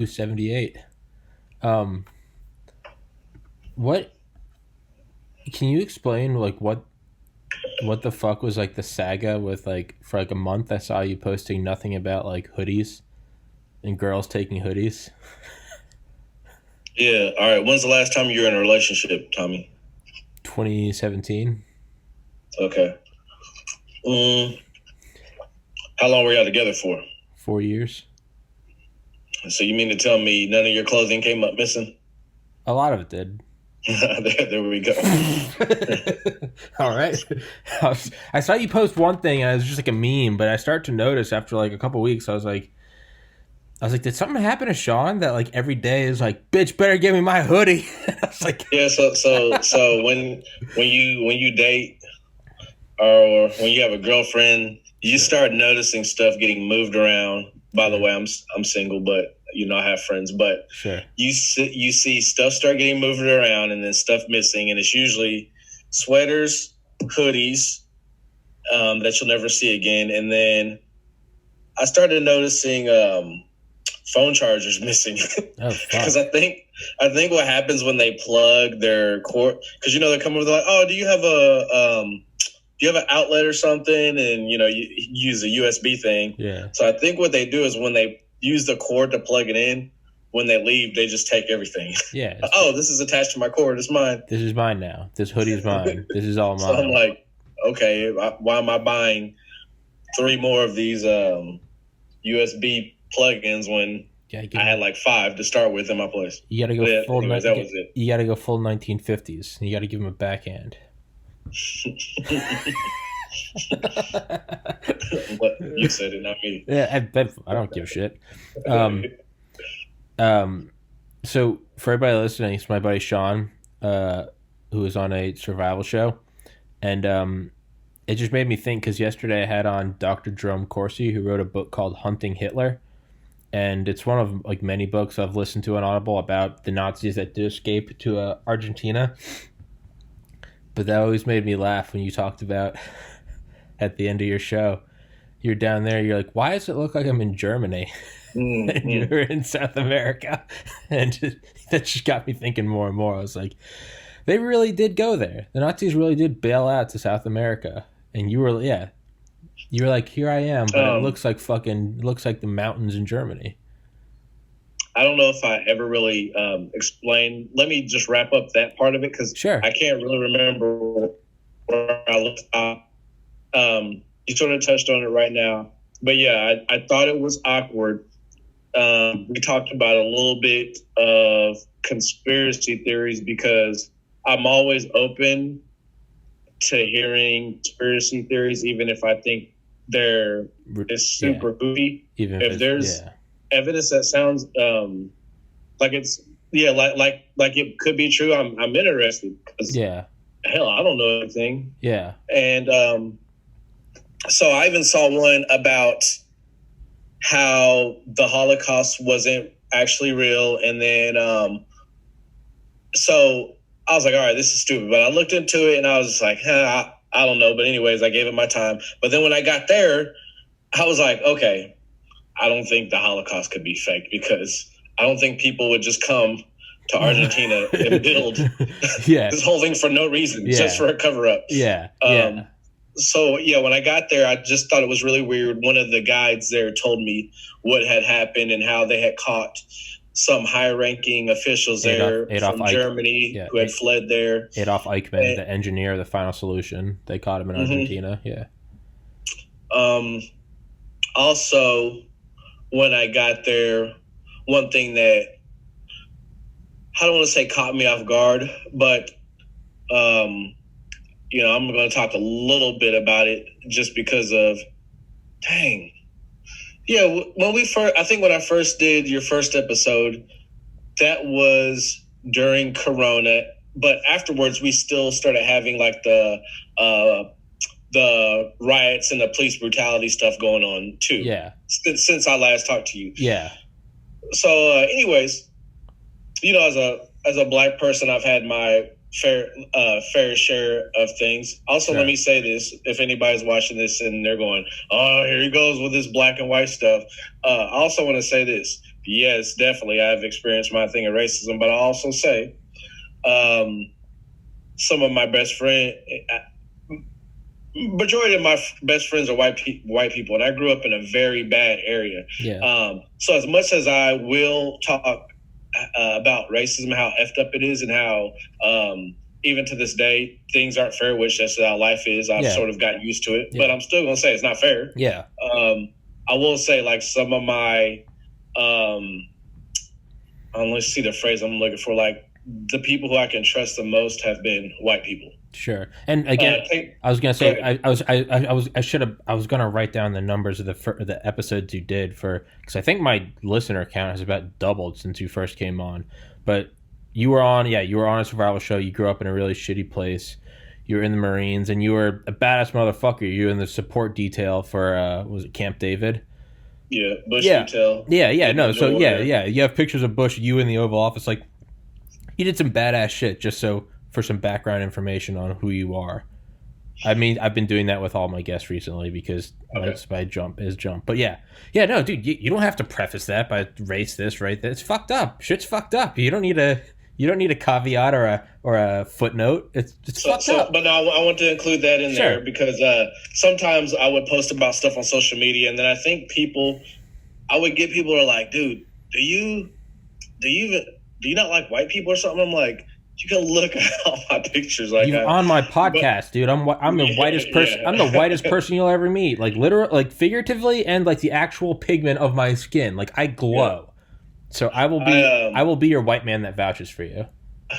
Who's 78? Um, what can you explain? Like what the fuck was like the saga with like for like a month? I saw you posting nothing about like hoodies and girls taking hoodies. Yeah. All right. When's the last time you were in a relationship, Tommy? 2017, Okay. Mm, how long were y'all together for? 4 years. So you mean to tell me none of your clothing came up missing? A lot of it did. There we go. All right. I saw you post one thing and it was just like a meme, but I start to notice after like a couple weeks, I was like, did something happen to Sean that like every day is like, bitch, better give me my hoodie? I was like, Yeah. So when you date or when you have a girlfriend, you sure, start noticing stuff getting moved around. By the sure, way, I'm single, but I have friends. But sure. you see stuff start getting moved around, and then stuff missing, and it's usually sweaters, hoodies that you'll never see again. And then I started noticing phone chargers missing Oh because fuck. I think what happens when they plug their cord, because they come over, they're like, oh, do you have an outlet or something, and you use a USB thing. Yeah, So I think what they do is when they use the cord to plug it in, when they leave, they just take everything. yeah. Oh, this is attached to my cord. It's mine. This is mine now. This hoodie is mine. This is all So I'm mine. like, okay, why am I buying three more of these USB plugins when Yeah, I had like five to start with in my place? you gotta go But yeah, full. anyways, that was it. You gotta go full 1950s. You gotta give him a backhand. But you said it, not me. Yeah, I don't give a shit. Um, um, so for everybody listening, it's my buddy Sean, who was on a survival show, and it just made me think because yesterday I had on Dr. Jerome Corsi, who wrote a book called Hunting Hitler, and it's one of like many books I've listened to on Audible about the Nazis that did escape to Argentina. But that always made me laugh when you talked about at the end of your show. You're down there. You're like, why does it look like I'm in Germany? And Mm-hmm. you're in South America, and that just got me thinking more and more. I was like, they really did go there. The Nazis really did bail out to South America, and you were like, here I am, but it Um, looks like looks like the mountains in Germany. I don't know if I ever really explained. Let me just wrap up that part of it because Sure. I can't really remember where I left off. You sort of touched on it right now, but yeah, I thought it was awkward. We talked about a little bit of conspiracy theories because I'm always open to hearing conspiracy theories, even if I think they're it's Yeah, super goofy. even if If it's there's yeah, evidence that sounds like it's like it could be true, I'm interested because yeah, hell, I don't know anything. yeah, And so I even saw one about how the Holocaust wasn't actually real, and then so I was like, all right, this is stupid. But I looked into it and I was just like, I don't know. But anyways, I gave it my time. But then when I got there, I was like, okay, I don't think the Holocaust could be faked because I don't think people would just come to Argentina and build yeah, this whole thing for no reason, just yeah, for a cover up. yeah, Um, yeah, so yeah, when I got there, I just thought it was really weird. One of the guides there told me what had happened and how they had caught some high-ranking officials there Adolf from Eichmann. Germany Yeah, who had fled there. Adolf Eichmann, And, the engineer of the Final Solution. They caught him in mhm. Argentina. Yeah, um, Also, when I got there, one thing that I don't want to say caught me off guard, but um, I'm going to talk a little bit about it just because of, dang, yeah. When we first, I think when I first did your first episode, that was during Corona, but afterwards we still started having like uh, the riots and the police brutality stuff going on too. yeah, Since I last talked to you, yeah, so anyways, as a black person, I've had my fair share of things. Also, let sure. me say this: if anybody's watching this and they're going, "Oh, here he goes with this black and white stuff," I also want to say this: yes, definitely, I've experienced my thing of racism, but I also say, some of my best friends, majority of my best friends are white people, and I grew up in a very bad area. Yeah. So as much as I will talk about racism, how effed up it is, and how even to this day things aren't fair, which that's how life is. I've sort of gotten used to it, but I'm still gonna say it's not fair. Yeah. I will say, like, some of my let's see the phrase I'm looking for, like, the people who I can trust the most have been white people. Sure. And again, I was gonna say I was gonna write down the numbers of the episodes you did because I think my listener count has about doubled since you first came on. But you were on a survival show. You grew up in a really shitty place. You were in the Marines, and you were a badass motherfucker. You were in the support detail for was it Camp David? Yeah, Bush detail. Yeah. No, so yeah. You have pictures of Bush, you in the Oval Office, like. You did some badass shit just for some background information on who you are. I mean, I've been doing that with all my guests recently because my jump. But yeah, no, dude, you don't have to preface that by race this, right? It's fucked up. Shit's fucked up. You don't need a caveat or a footnote. It's fucked up. But no, I want to include that in there because sometimes I would post about stuff on social media, and then I think I would get people who are like, dude, do you not like white people or something? I'm like, you can look at all my pictures. Like, you're on my podcast, dude. I'm the whitest person. I'm the whitest person you'll ever meet. Like literally, like figuratively, and like the actual pigment of my skin. Like I glow. Yeah. So I will be your white man that vouches for you.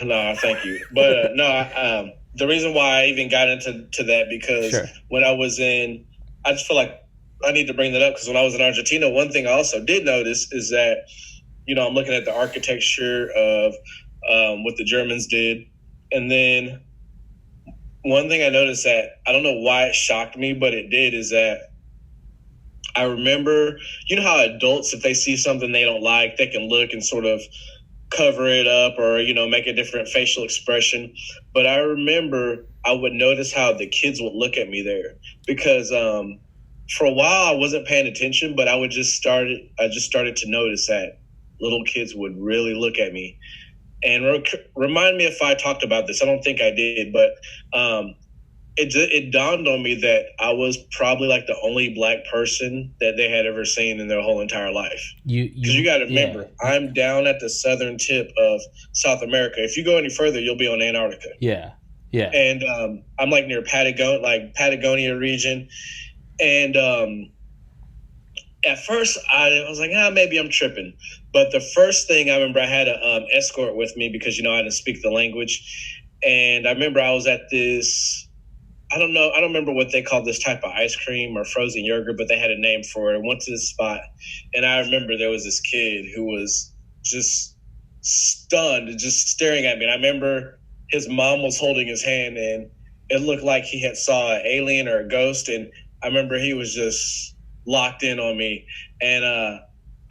No, thank you. But the reason why I even got into that because when I was I just feel like I need to bring that up because when I was in Argentina, one thing I also did notice is that. I'm looking at the architecture of what the Germans did. And then one thing I noticed that I don't know why it shocked me, but it did, is that I remember, how adults, if they see something they don't like, they can look and sort of cover it up or, make a different facial expression. But I remember I would notice how the kids would look at me there because for a while I wasn't paying attention, but I just started to notice that little kids would really look at me. And remind me if I talked about this. I don't think I did, but it dawned on me that I was probably like the only black person that they had ever seen in their whole entire life. Because you got to remember, I'm down at the southern tip of South America. If you go any further, you'll be on Antarctica. Yeah. And I'm like near Patagonia region. And at first, I was like, maybe I'm tripping. But the first thing I remember, I had an escort with me because, I didn't speak the language. And I remember I was at this, I don't remember what they called this type of ice cream or frozen yogurt, but they had a name for it. I went to this spot, and I remember there was this kid who was just stunned, just staring at me. And I remember his mom was holding his hand, and it looked like he had saw an alien or a ghost. And I remember he was just locked in on me, and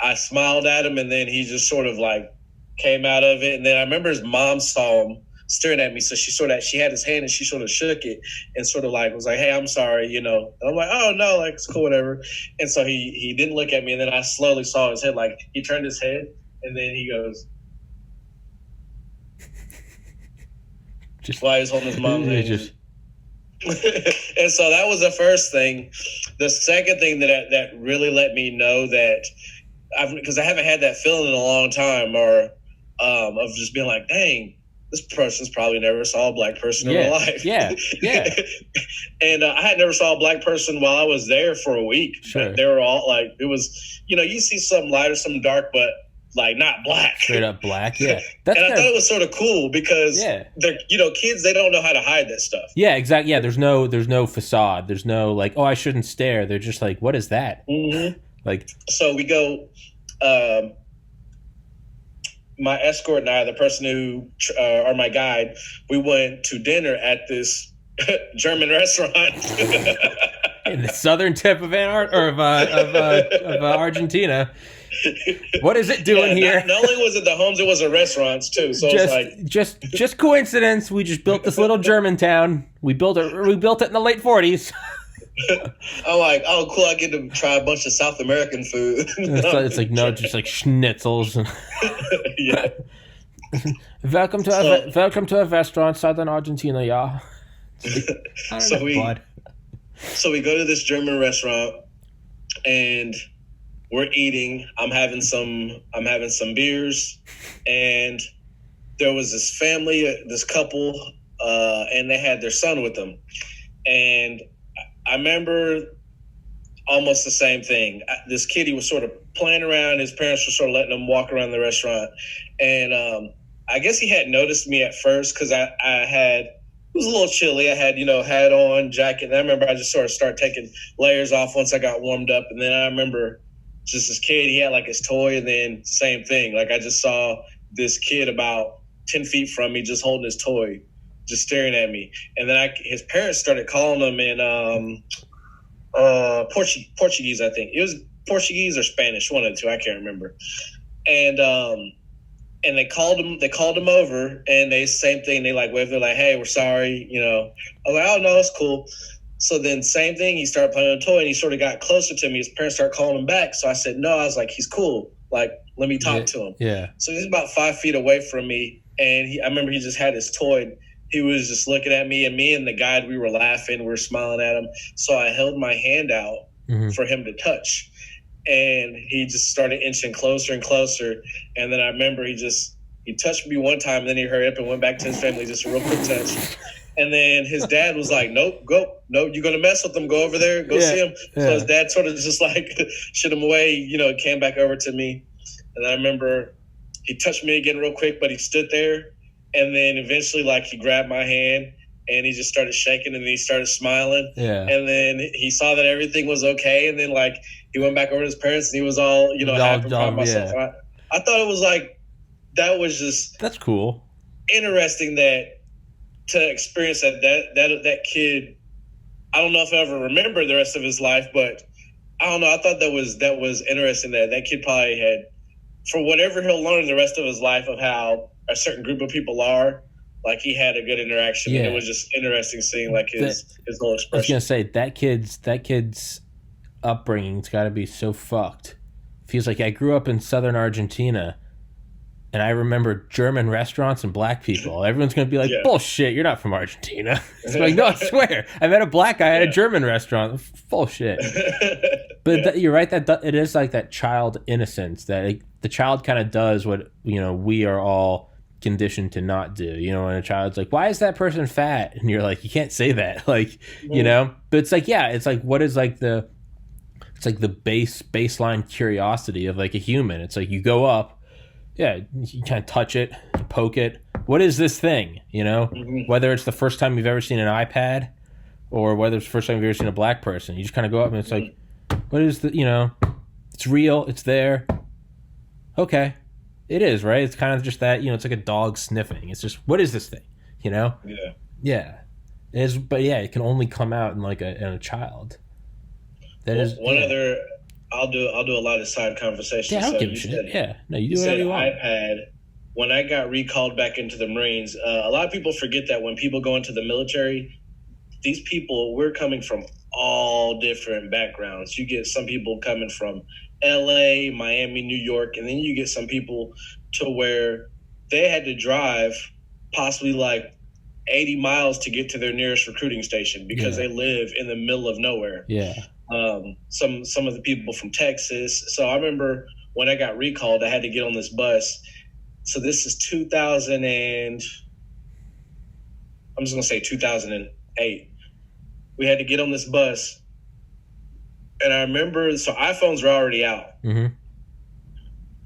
I smiled at him, and then he just sort of like came out of it. And then I remember his mom saw him staring at me, so she had his hand and she sort of shook it and sort of like was like, "Hey, I'm sorry," And I'm like, "Oh no, like it's cool, whatever." And so he didn't look at me, and then I slowly saw his head, like he turned his head, and then he goes, just while he's holding his mom's hand. And so that was the first thing. The second thing that really let me know that, because I haven't had that feeling in a long time, or of just being like, dang, this person's probably never saw a black person in their life. Yeah. And I had never saw a black person while I was there for a week. Sure. They were all like, it was, you see some light or some dark, but like not black. Straight up black, yeah. And I thought it was sort of cool because they're, kids, they don't know how to hide that stuff. Yeah, exactly. Yeah, there's no facade. There's no like, I shouldn't stare. They're just like, what is that? Mm-hmm. Like, so we go. My escort and I, the person who or my guide, we went to dinner at this German restaurant in the southern tip of Argentina. What is it doing here? Not only was it the homes, it was the restaurants too. So it's like just coincidence. We just built this little German town. We built it in the late 40s. I'm like, oh, cool. I get to try a bunch of South American food. It's like no, just like schnitzels. Yeah. Welcome So, to a restaurant, Southern Argentina, yeah. I don't so know, we bud. so we go to this German restaurant and we're eating. I'm having some beers, and there was this family, this couple, and they had their son with them. And I remember almost the same thing. This kid, he was sort of playing around. His parents were sort of letting him walk around the restaurant, and I guess he hadn't noticed me at first because I had. It was a little chilly. I had, hat on, jacket. And I remember I just sort of started taking layers off once I got warmed up. And then I remember just this kid, he had like his toy, and then same thing. Like I just saw this kid about 10 feet from me just holding his toy, just staring at me. And then his parents started calling him in Portuguese, I think. It was Portuguese or Spanish, one of the two, I can't remember. And they called him over, and they same thing, they like waved, they're like, hey, we're sorry, I was like, oh no, it's cool. So then same thing, he started playing with a toy, and he sort of got closer to me. His parents started calling him back, so I said no. I was like, he's cool, like let me talk to him. Yeah. So he's about 5 feet away from me, and I remember he just had his toy. He was just looking at me, and the guide, we were laughing, we were smiling at him. So I held my hand out for him to touch. And he just started inching closer and closer. And then I remember he touched me one time, and then he hurried up and went back to his family, just a real quick touch. And then his dad was like, nope, you're going to mess with him. Go over there, go see him. Yeah. So his dad sort of just like shut him away, came back over to me. And I remember he touched me again real quick, but he stood there. And then eventually, like, he grabbed my hand, and he just started shaking, and then he started smiling. Yeah. And then he saw that everything was okay. And then, like, he went back over to his parents, and he was all, happy about myself. Yeah. I thought it was like, that's cool. Interesting to experience that kid. I don't know if I ever remember the rest of his life, but I don't know. I thought that was interesting that kid probably had, for whatever he'll learn the rest of his life of how a certain group of people are, like he had a good interaction. Yeah. And it was just interesting seeing like his whole expression. I was gonna say that kid's upbringing's got to be so fucked. Feels like I grew up in southern Argentina, and I remember German restaurants and black people. Everyone's gonna be like, bullshit, you're not from Argentina. It's like, no, I swear, I met a black guy at a German restaurant. Bullshit. But you're right, that it is like that child innocence that the child kind of does what we are all conditioned to not do. When a child's like, why is that person fat? And you're like, you can't say that, like, but it's like, it's like, what is like the baseline curiosity of like a human. It's like you go up, you kind of touch it, poke it. What is this thing? Whether it's the first time you've ever seen an iPad or whether it's the first time you've ever seen a black person, you just kind of go up and it's like, what is the, it's real, it's there. Okay. It is, right? It's kind of just that, it's like a dog sniffing. It's just, what is this thing? Yeah. Yeah. It is, but it can only come out in like a child. I'll do a lot of side conversations. Yeah, I don't give a shit. No, you do whatever you want. iPad. When I got recalled back into the Marines, a lot of people forget that when people go into the military, these people, we're coming from all different backgrounds. You get some people coming from LA, Miami, New York, and then you get some people to where they had to drive possibly like 80 miles to get to their nearest recruiting station because they live in the middle of nowhere. Yeah. Some of the people from Texas. So I remember when I got recalled, I had to get on this bus. So this is 2000 and I'm just going to say 2008. We had to get on this bus. And I remember, so iPhones were already out. Mm-hmm.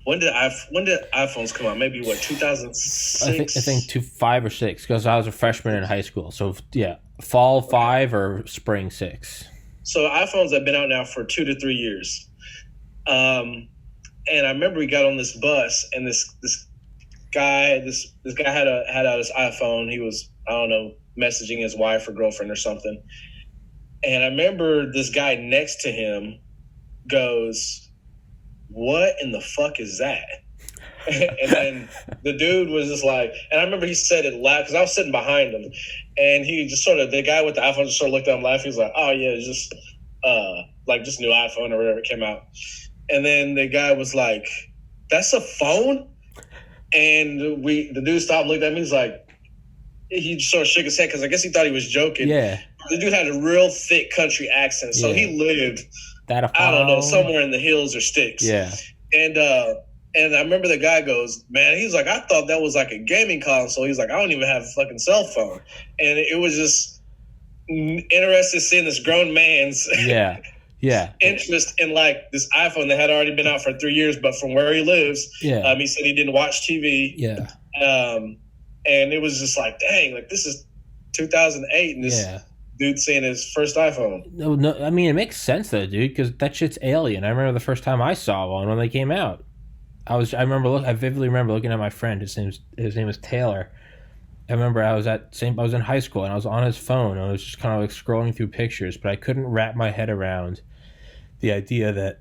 When did iPhones come out? Maybe 2006? I think 5 or 6 because I was a freshman in high school. So fall 5 or spring 6. So iPhones have been out now for 2 to 3 years. And I remember we got on this bus and this guy had out his iPhone. He was, I don't know, messaging his wife or girlfriend or something. And I remember this guy next to him goes, "What in the fuck is that?" And then the dude was just like, and I remember he said it loud because I was sitting behind him, and he just sort of, the guy with the iPhone just sort of looked at him laughing. He was like, "Oh yeah, it's just like just new iPhone or whatever came out." And then the guy was like, "That's a phone?" And the dude stopped and looked at me. He's like, he sort of shook his head because I guess he thought he was joking. Yeah. The dude had a real thick country accent, so he lived, that I don't know, somewhere in the hills or sticks. Yeah. And I remember the guy goes, man, he's like, I thought that was like a gaming console. He's like, I don't even have a fucking cell phone. And it was just interesting seeing this grown man's interest in like this iPhone that had already been out for 3 years, but from where he lives, he said he didn't watch TV. Yeah. And it was just like, dang, like this is 2008 and this dude seeing his first iPhone. No, I mean, it makes sense though, dude, because that shit's alien. I remember the first time I saw one when they came out. I vividly remember looking at my friend. His name was Taylor. I remember I was in high school and I was on his phone and I was just kind of like scrolling through pictures, but I couldn't wrap my head around the idea that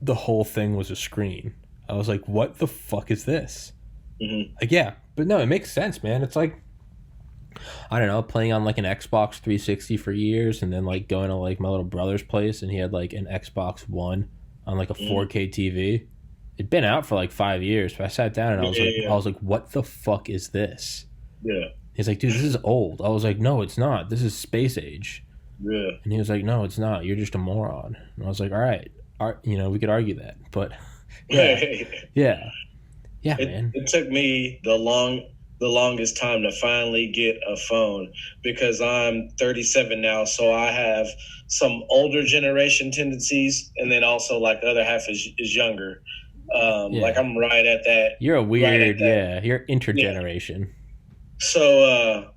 the whole thing was a screen. I was like, what the fuck is this? Mm-hmm. Like, yeah, but no, it makes sense, man. It's like, I don't know, playing on like an Xbox 360 for years and then like going to like my little brother's place and he had like an Xbox One on like a 4K TV. It'd been out for like 5 years, but I sat down and I was like, what the fuck is this? Yeah. He's like, dude, this is old. I was like, no, it's not. This is space age. Yeah. And he was like, no, it's not. You're just a moron. And I was like, all right, we could argue that, but yeah, man. It took me the longest time to finally get a phone because I'm 37 now, so I have some older generation tendencies, and then also like the other half is younger. Like I'm right at that. You're a weird, you're intergeneration. Yeah. So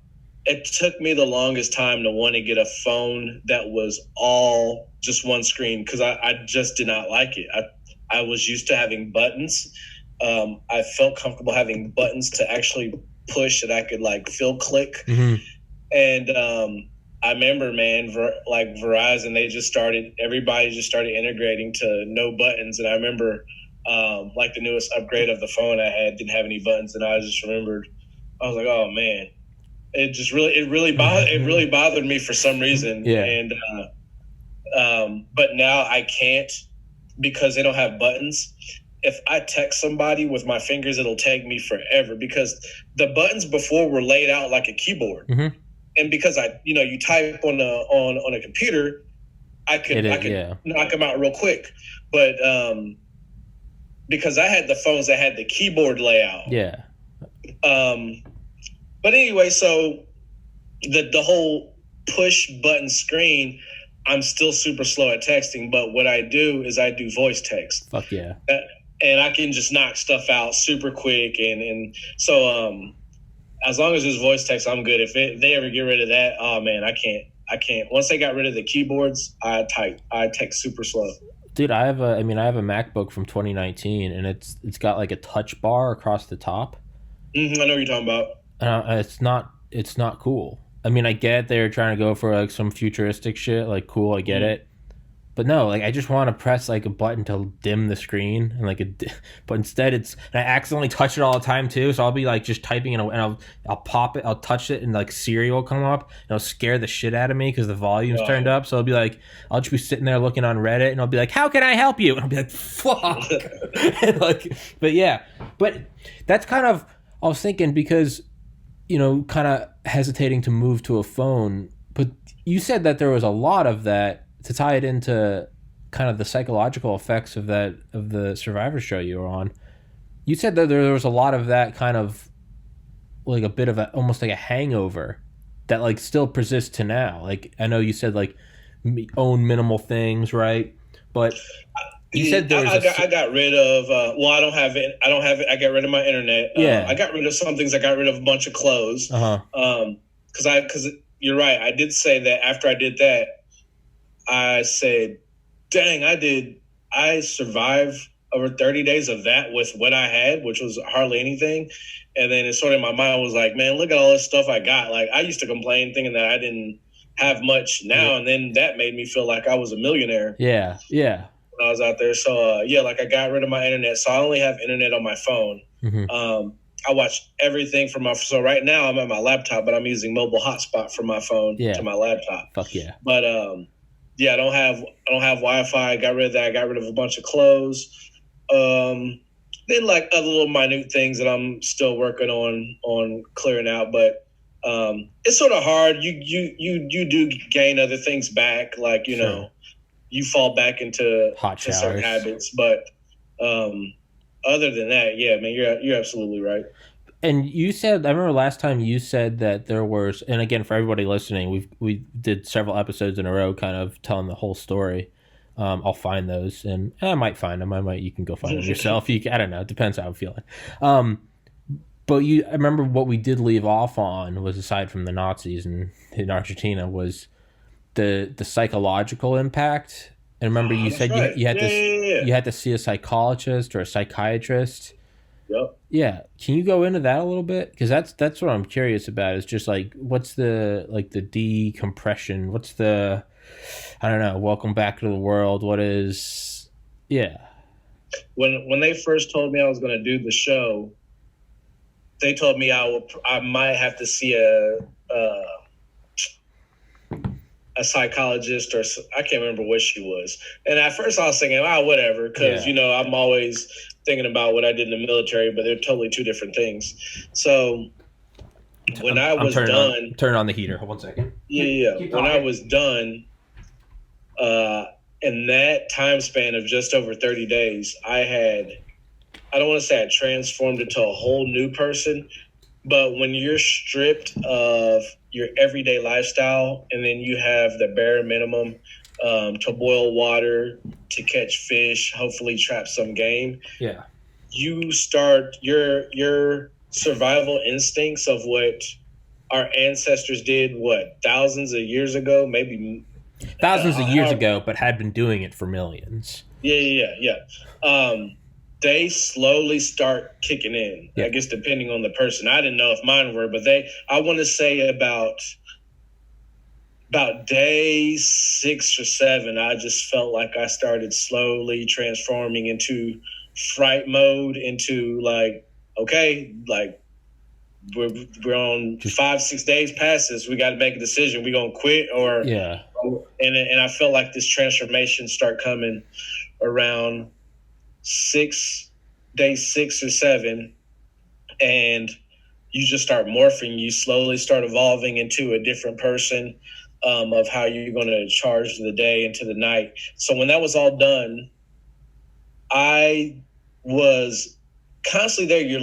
it took me the longest time to want to get a phone that was all just one screen because I just did not like it. I was used to having buttons. I felt comfortable having buttons to actually push that I could like feel click. Mm-hmm. And I remember, man, like Verizon, everybody just started integrating to no buttons. And I remember like the newest upgrade of the phone I had didn't have any buttons. And I just remembered, I was like, oh man, it really bothered me for some reason. Yeah. And but now I can't because they don't have buttons. If I text somebody with my fingers, it'll take me forever because the buttons before were laid out like a keyboard. Mm-hmm. And because you type on a computer, I could knock them out real quick. But because I had the phones that had the keyboard layout. Yeah. But anyway, so the whole push button screen, I'm still super slow at texting. But what I do is I do voice text. Fuck yeah. And I can just knock stuff out super quick. And so as long as it's voice text, I'm good. If they ever get rid of that, oh man, I can't. Once they got rid of the keyboards, I text super slow. Dude, I have a MacBook from 2019, and it's got like a touch bar across the top. Mm-hmm, I know what you're talking about. It's not cool. I mean, I get they're trying to go for like some futuristic shit, like cool, I get it. But no, like I just want to press like a button to dim the screen and but instead and I accidentally touch it all the time too. So I'll be like just typing and I'll pop it, I'll touch it and like Siri will come up and it'll scare the shit out of me because the volume's turned up. So I'll be like, I'll just be sitting there looking on Reddit and I'll be like, how can I help you? And I'll be like, fuck. And but that's kind of, I was thinking because, kind of hesitating to move to a phone, but you said that there was a lot of that. To tie it into kind of the psychological effects of the Survivor show you were on, you said that there was a lot of that kind of like a bit of almost like a hangover that like still persists to now. Like I know you said like own minimal things, right? But you said there was I got rid of. I don't have it. I got rid of my internet. Yeah. I got rid of some things. I got rid of a bunch of clothes. Because you're right. I did say that after I did that. I said, dang, I survived over 30 days of that with what I had, which was hardly anything. And then it sort of in my mind was like, man, look at all this stuff I got. Like I used to complain thinking that I didn't have much now. And then that made me feel like I was a millionaire. Yeah. Yeah. when I was out there. So yeah, like I got rid of my internet, so I only have internet on my phone. I watch everything from my. So right now I'm at my laptop, but I'm using mobile hotspot from my phone to my laptop. Fuck yeah. But yeah, I don't have Wi-Fi. I got rid of that. I got rid of a bunch of clothes. Then like other little minute things that I'm still working on clearing out, but it's sort of hard. You do gain other things back, like you know, you fall back into certain habits, but other than that, yeah, man, you're absolutely right. And you said, I remember last time you said that there was, and again for everybody listening, we did several episodes in a row, kind of telling the whole story. I'll find those, and I might find them. You can go find them yourself. I don't know. It depends how I'm feeling. But I remember what we did leave off on was, aside from the Nazis in Argentina, was the psychological impact. And remember, you said you had you had to see a psychologist or a psychiatrist. Yep. Yeah. Can you go into that a little bit? Because that's what I'm curious about. Is just like, what's the decompression? What's the, I don't know, welcome back to the world. What is, yeah. When they first told me I was going to do the show, they told me I might have to see a psychologist, or I can't remember what she was. And at first I was thinking, whatever, because you know I'm always thinking about what I did in the military, but they're totally two different things. So when I was done, turn on the heater. Hold 1 second. Yeah. When I was done, in that time span of just over 30 days, I don't want to say I transformed into a whole new person, but when you're stripped of your everyday lifestyle and then you have the bare minimum to boil water, to catch fish, hopefully trap some game, you start your survival instincts of what our ancestors did, thousands of years ago, maybe thousands of years ago, but had been doing it for millions. Yeah. They slowly start kicking in. I guess depending on the person. I didn't know if mine were, but I want to say about day 6 or 7, I just felt like I started slowly transforming into fright mode, into like, okay, like we're on 5-6 days past this. We got to make a decision. We gonna quit or And I felt like this transformation start coming around day 6 or 7, and you just start morphing. You slowly start evolving into a different person, of how you're going to charge the day into the night. So when that was all done, I was constantly there. You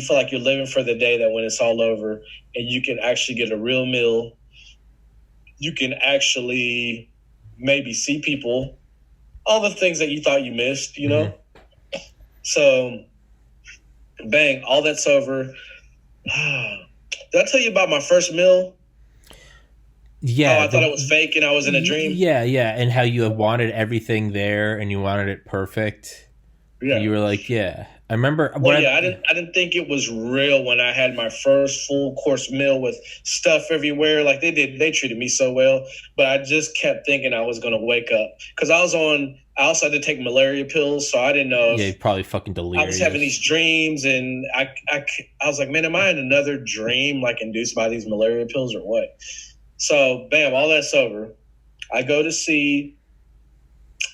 feel like you're living for the day, that when it's all over and you can actually get a real meal, you can actually maybe see people, all the things that you thought you missed, you know? So, bang, all that's over. Did I tell you about my first meal? Yeah. I thought it was fake and I was in a dream. Yeah. And how you wanted everything there and you wanted it perfect. Yeah. You were like, yeah. I remember. I didn't think it was real when I had my first full course meal with stuff everywhere. Like they treated me so well, but I just kept thinking I was going to wake up, because I also had to take malaria pills, so I didn't know. Yeah, probably fucking delirious. I was having these dreams, and I was like, man, am I in another dream, like induced by these malaria pills or what? So, bam, all that's over. I go to see.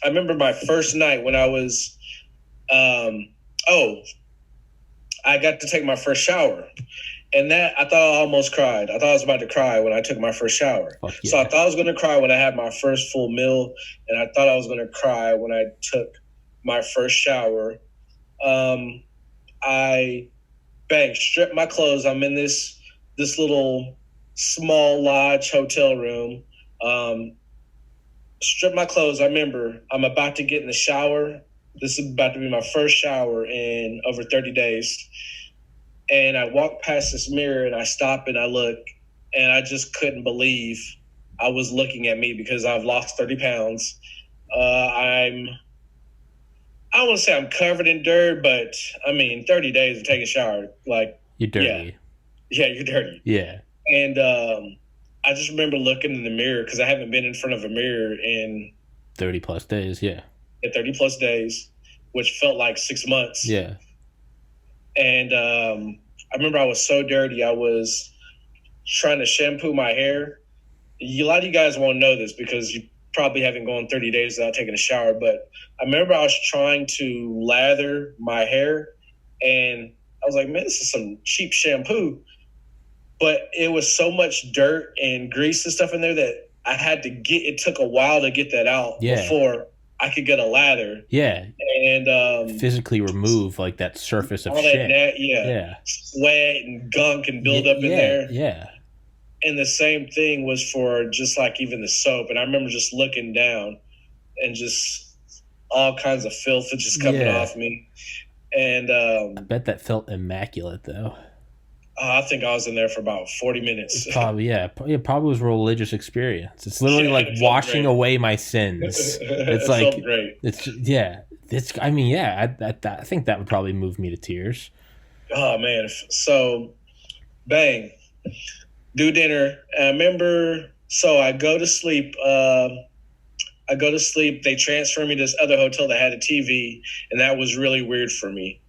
I remember my first night when I was. I got to take my first shower, and that I thought I almost cried. I thought I was about to cry when I took my first shower. Yeah. So I thought I was going to cry when I had my first full meal, and I thought I was going to cry when I took my first shower. I stripped my clothes. I'm in this little small lodge hotel room. Stripped my clothes. I remember I'm about to get in the shower. This is about to be my first shower in over 30 days. And I walk past this mirror and I stop and I look, and I just couldn't believe I was looking at me, because I've lost 30 pounds. I don't want to say I'm covered in dirt, but I mean, 30 days of taking a shower, like, you're dirty. Yeah, you're dirty. Yeah. And I just remember looking in the mirror, because I haven't been in front of a mirror in 30 plus days. Yeah. in 30 plus days, which felt like 6 months. Yeah. And I remember I was so dirty. I was trying to shampoo my hair. A lot of you guys won't know this because you probably haven't gone 30 days without taking a shower. But I remember I was trying to lather my hair, and I was like, man, this is some cheap shampoo. But it was so much dirt and grease and stuff in there that I had to it took a while to get that out before I could get a lather. Yeah. And physically remove like that surface of all shit. That, sweat and gunk and build up in there. Yeah. And the same thing was for just like even the soap. And I remember just looking down and just all kinds of filth just coming off me. And I bet that felt immaculate though. I think I was in there for about 40 minutes. Probably, yeah. It probably was a religious experience. It's literally like washing away my sins. It's like, felt great. I think that would probably move me to tears. Oh man. So bang, do dinner. I remember, so I go to sleep. They transfer me to this other hotel that had a TV, and that was really weird for me.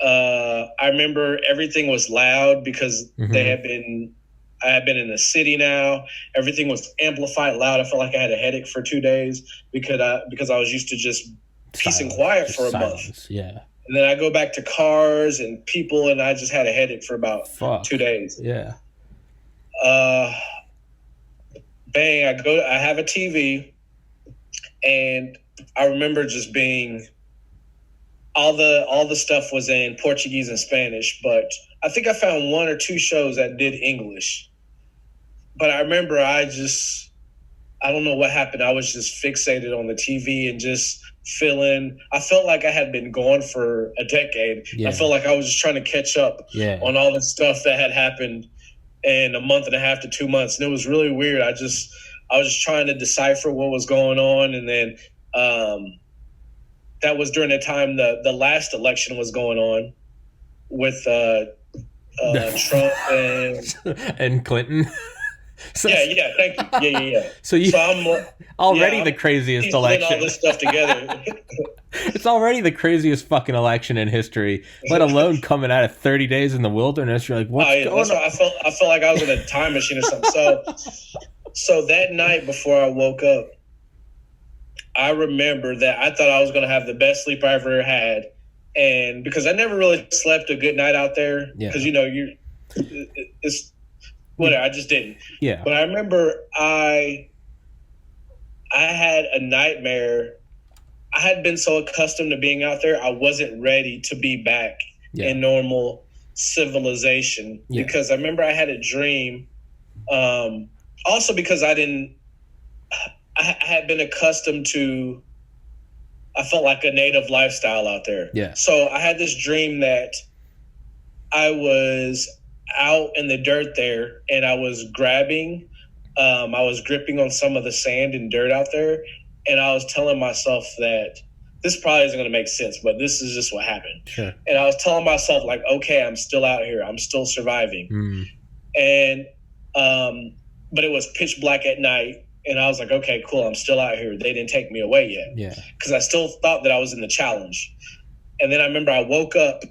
I remember everything was loud because I had been in the city now. Everything was amplified loud. I felt like I had a headache for 2 days because I was used to just peace and quiet for a month. Yeah. And then I go back to cars and people, and I just had a headache for about 2 days. Yeah. Bang, I have a TV, and I remember just being all the stuff was in Portuguese and Spanish, but I think I found 1 or 2 shows that did English. But I remember I don't know what happened. I was just fixated on the TV and just I felt like I had been gone for a decade. Yeah. I felt like I was just trying to catch up on all the stuff that had happened in a month and a half to 2 months. And it was really weird. I was just trying to decipher what was going on. And then, that was during the time the last election was going on with Trump and Clinton. Thank you. Yeah. So I'm already the craziest election. All this stuff together. It's already the craziest fucking election in history, let alone coming out of 30 days in the wilderness. You're like, what's going on? I felt like I was in a time machine or something. So that night before I woke up, I remember that I thought I was going to have the best sleep I ever had. And because I never really slept a good night out there, because, it's whatever, I just didn't. Yeah. But I remember I had a nightmare. I had been so accustomed to being out there, I wasn't ready to be back in normal civilization. Because I remember I had a dream. Also because I had been accustomed to, I felt like a native lifestyle out there. Yeah. So I had this dream that I was out in the dirt there and I was gripping on some of the sand and dirt out there. And I was telling myself that this probably isn't going to make sense, but this is just what happened. Sure. And I was telling myself like, okay, I'm still out here. I'm still surviving. And, but it was pitch black at night. And I was like, okay, cool. I'm still out here. They didn't take me away yet. Yeah. Because I still thought that I was in the challenge. And then I remember I woke up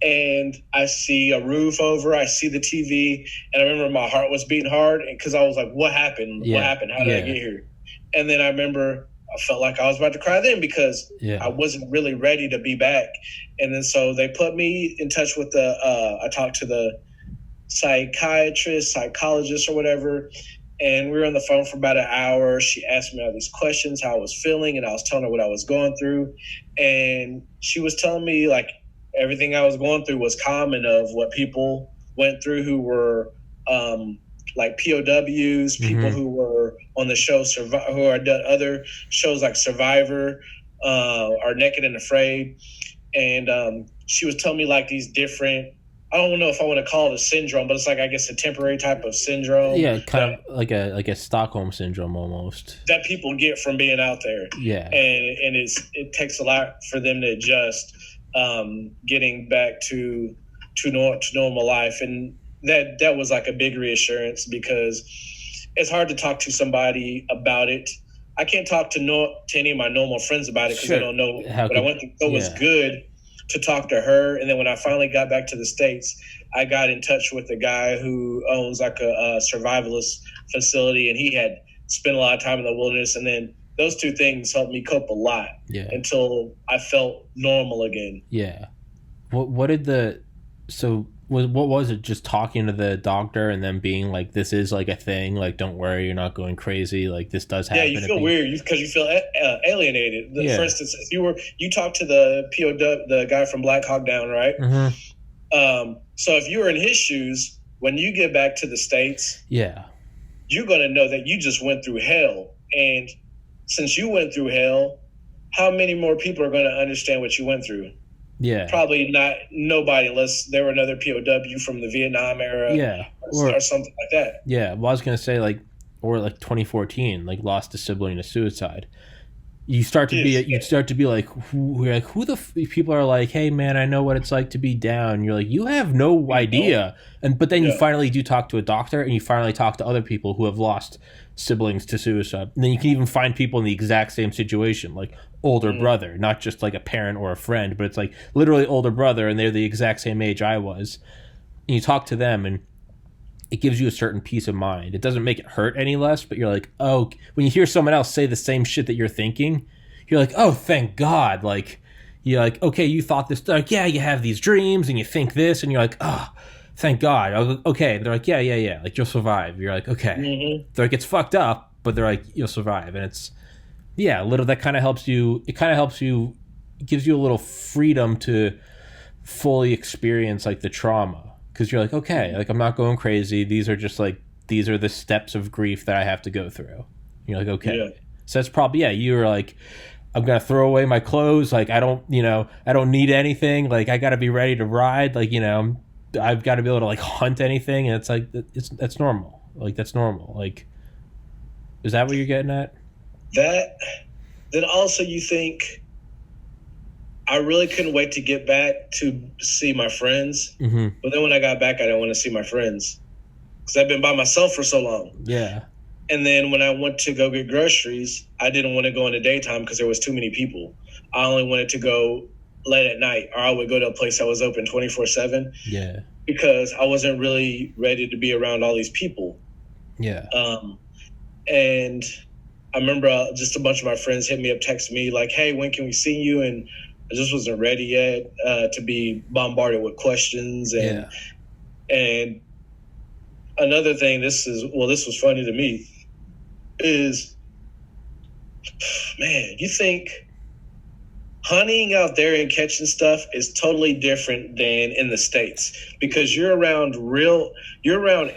and I see a roof over. I see the TV. And I remember my heart was beating hard because I was like, what happened? Yeah. What happened? How did I get here? And then I remember I felt like I was about to cry then because I wasn't really ready to be back. And then so they put me in touch with I talked to the psychologist or whatever. And we were on the phone for about an hour. She asked me all these questions, how I was feeling, and I was telling her what I was going through. And she was telling me, like, everything I was going through was common of what people went through who were, like, POWs, people who were on the show, who are done other shows like Survivor, or Naked and Afraid. And she was telling me, like, these different, I don't know if I want to call it a syndrome, but it's like, I guess, a temporary type of syndrome. Yeah, kind of like a Stockholm syndrome almost. That people get from being out there. Yeah. And it takes a lot for them to adjust, getting back to normal life. And that was like a big reassurance because it's hard to talk to somebody about it I can't talk to any of my normal friends about it because they don't know what I went through. So it was good to talk to her. And then when I finally got back to the States, I got in touch with a guy who owns like a survivalist facility, and he had spent a lot of time in the wilderness. And then those two things helped me cope a lot until I felt normal again. Yeah. What was it, just talking to the doctor and then being like, this is like a thing, like, don't worry, you're not going crazy, like, this does happen? Yeah, you feel weird because you feel alienated. For instance, if you talked to the POW, the guy from Black Hawk Down, right? Mm-hmm. So if you were in his shoes, when you get back to the States, you're going to know that you just went through hell. And since you went through hell, how many more people are going to understand what you went through? Yeah. Probably not nobody, unless there were another POW from the Vietnam era or something like that. Yeah. Well, I was going to say, like, or like 2014, like, lost a sibling to suicide. You start to be like, people are like, hey man, I know what it's like to be down. You're like, you have no idea. But then you finally do talk to a doctor, and you finally talk to other people who have lost siblings to suicide. And then you can even find people in the exact same situation, like older brother, not just like a parent or a friend, but it's like literally older brother, and they're the exact same age I was. And you talk to them, and it gives you a certain peace of mind. It doesn't make it hurt any less, but you're like, oh, when you hear someone else say the same shit that you're thinking, you're like, oh, thank God. Like, you're like, okay, you thought this, like, yeah, you have these dreams and you think this, and you're like, oh, thank God. Okay. They're like, yeah. Like, you'll survive. You're like, okay. Mm-hmm. They're like, it's fucked up, but they're like, you'll survive. And it's, that kind of helps you. It kind of helps you, it gives you a little freedom to fully experience like the trauma. Because you're like, okay, like, I'm not going crazy. These are the steps of grief that I have to go through. And you're like, okay. Yeah. So that's probably, you were like, I'm going to throw away my clothes. Like, I don't need anything. Like, I got to be ready to ride. Like, I've got to be able to like hunt anything. And it's like, that's normal. Like, that's normal. Like, is that what you're getting at? That, then also you think, I really couldn't wait to get back to see my friends. Mm-hmm. But then when I got back, I didn't want to see my friends because I've been by myself for so long. Yeah. And then when I went to go get groceries, I didn't want to go in the daytime because there was too many people. I only wanted to go late at night, or I would go to a place that was open 24/7. Yeah. Because I wasn't really ready to be around all these people. Yeah. And I remember just a bunch of my friends hit me up, text me like, hey, when can we see you? And I just wasn't ready yet to be bombarded with questions. And another thing, this was funny to me, is, man, you think hunting out there and catching stuff is totally different than in the States because you're around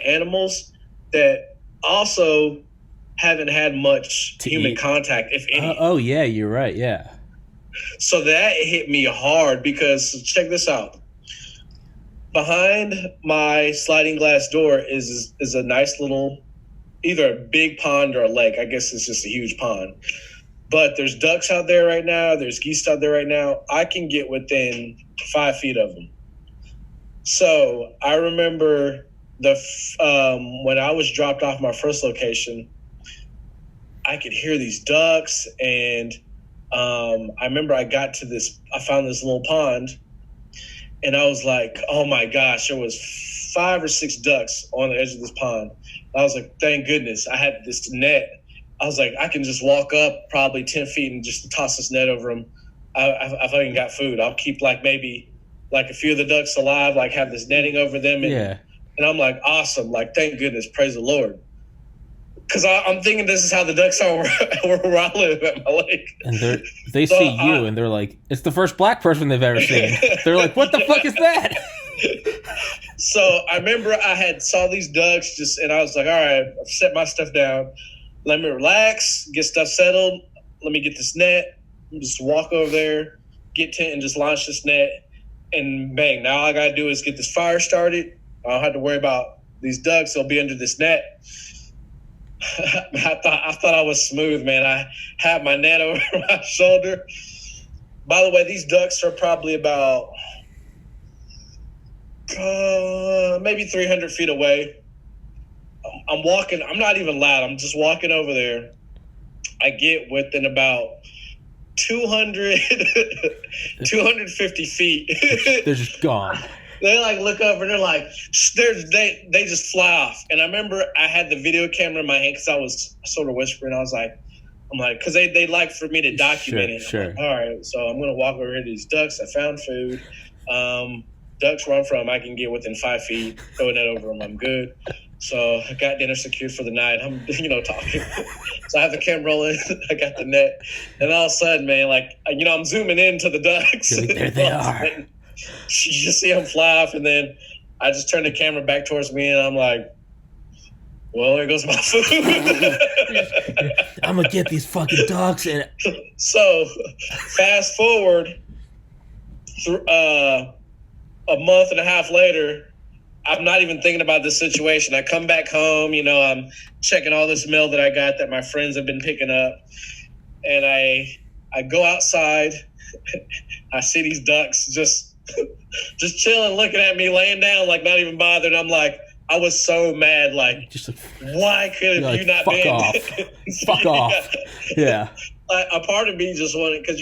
animals that also haven't had much human contact, if any. Oh, yeah, you're right, yeah. So that hit me hard because check this out. Behind my sliding glass door is a nice little, either a big pond or a lake. I guess it's just a huge pond. But there's ducks out there right now. There's geese out there right now. I can get within 5 feet of them. So I remember when I was dropped off my first location, I could hear these ducks, and I remember I found this little pond, and I was like, oh my gosh, there was 5 or 6 ducks on the edge of this pond. I was like, thank goodness I had this net. I was like, I can just walk up probably 10 feet and just toss this net over them. I fucking got food. I'll keep maybe a few of the ducks alive, have this netting over them. And I'm like, awesome. Like, thank goodness. Praise the Lord. Because I'm thinking this is how the ducks are where I live at my lake. And they see you, and they're like, it's the first black person they've ever seen. They're like, what the fuck is that? So I remember I saw these ducks, and I was like, all right, I've set my stuff down. Let me relax, get stuff settled. Let me get this net. Just walk over there, get tent, and just launch this net. And bang, now all I got to do is get this fire started. I don't have to worry about these ducks. They'll be under this net. I thought I was smooth, man. I had my net over my shoulder. By the way, these ducks are probably about maybe 300 feet away. I'm walking. I'm not even loud. I'm just walking over there. I get within about 200, 250 feet. They're just gone. They like look up and they're like, they just fly off. And I remember I had the video camera in my hand because I was sort of whispering. I'm like, because they like for me to document it. Sure. Like, all right, so I'm going to walk over here to these ducks. I found food. Ducks where I'm from, I can get within 5 feet, throw a net over them. I'm good. So I got dinner secured for the night. I'm, talking. So I have the camera rolling. I got the net. And all of a sudden, man, I'm zooming into the ducks. Like, there they are. You just see them fly off, and then I just turn the camera back towards me, and I'm like, well, there goes my food. I'm going to get these fucking ducks. And so fast forward a month and a half later, I'm not even thinking about this situation. I come back home, I'm checking all this mail that I got that my friends have been picking up. And I go outside. I see these ducks just chilling, looking at me, laying down, like not even bothered. I'm like, I was so mad. Like, just why could you not fuck been? Off. Fuck off. Yeah. A part of me just wanted, because,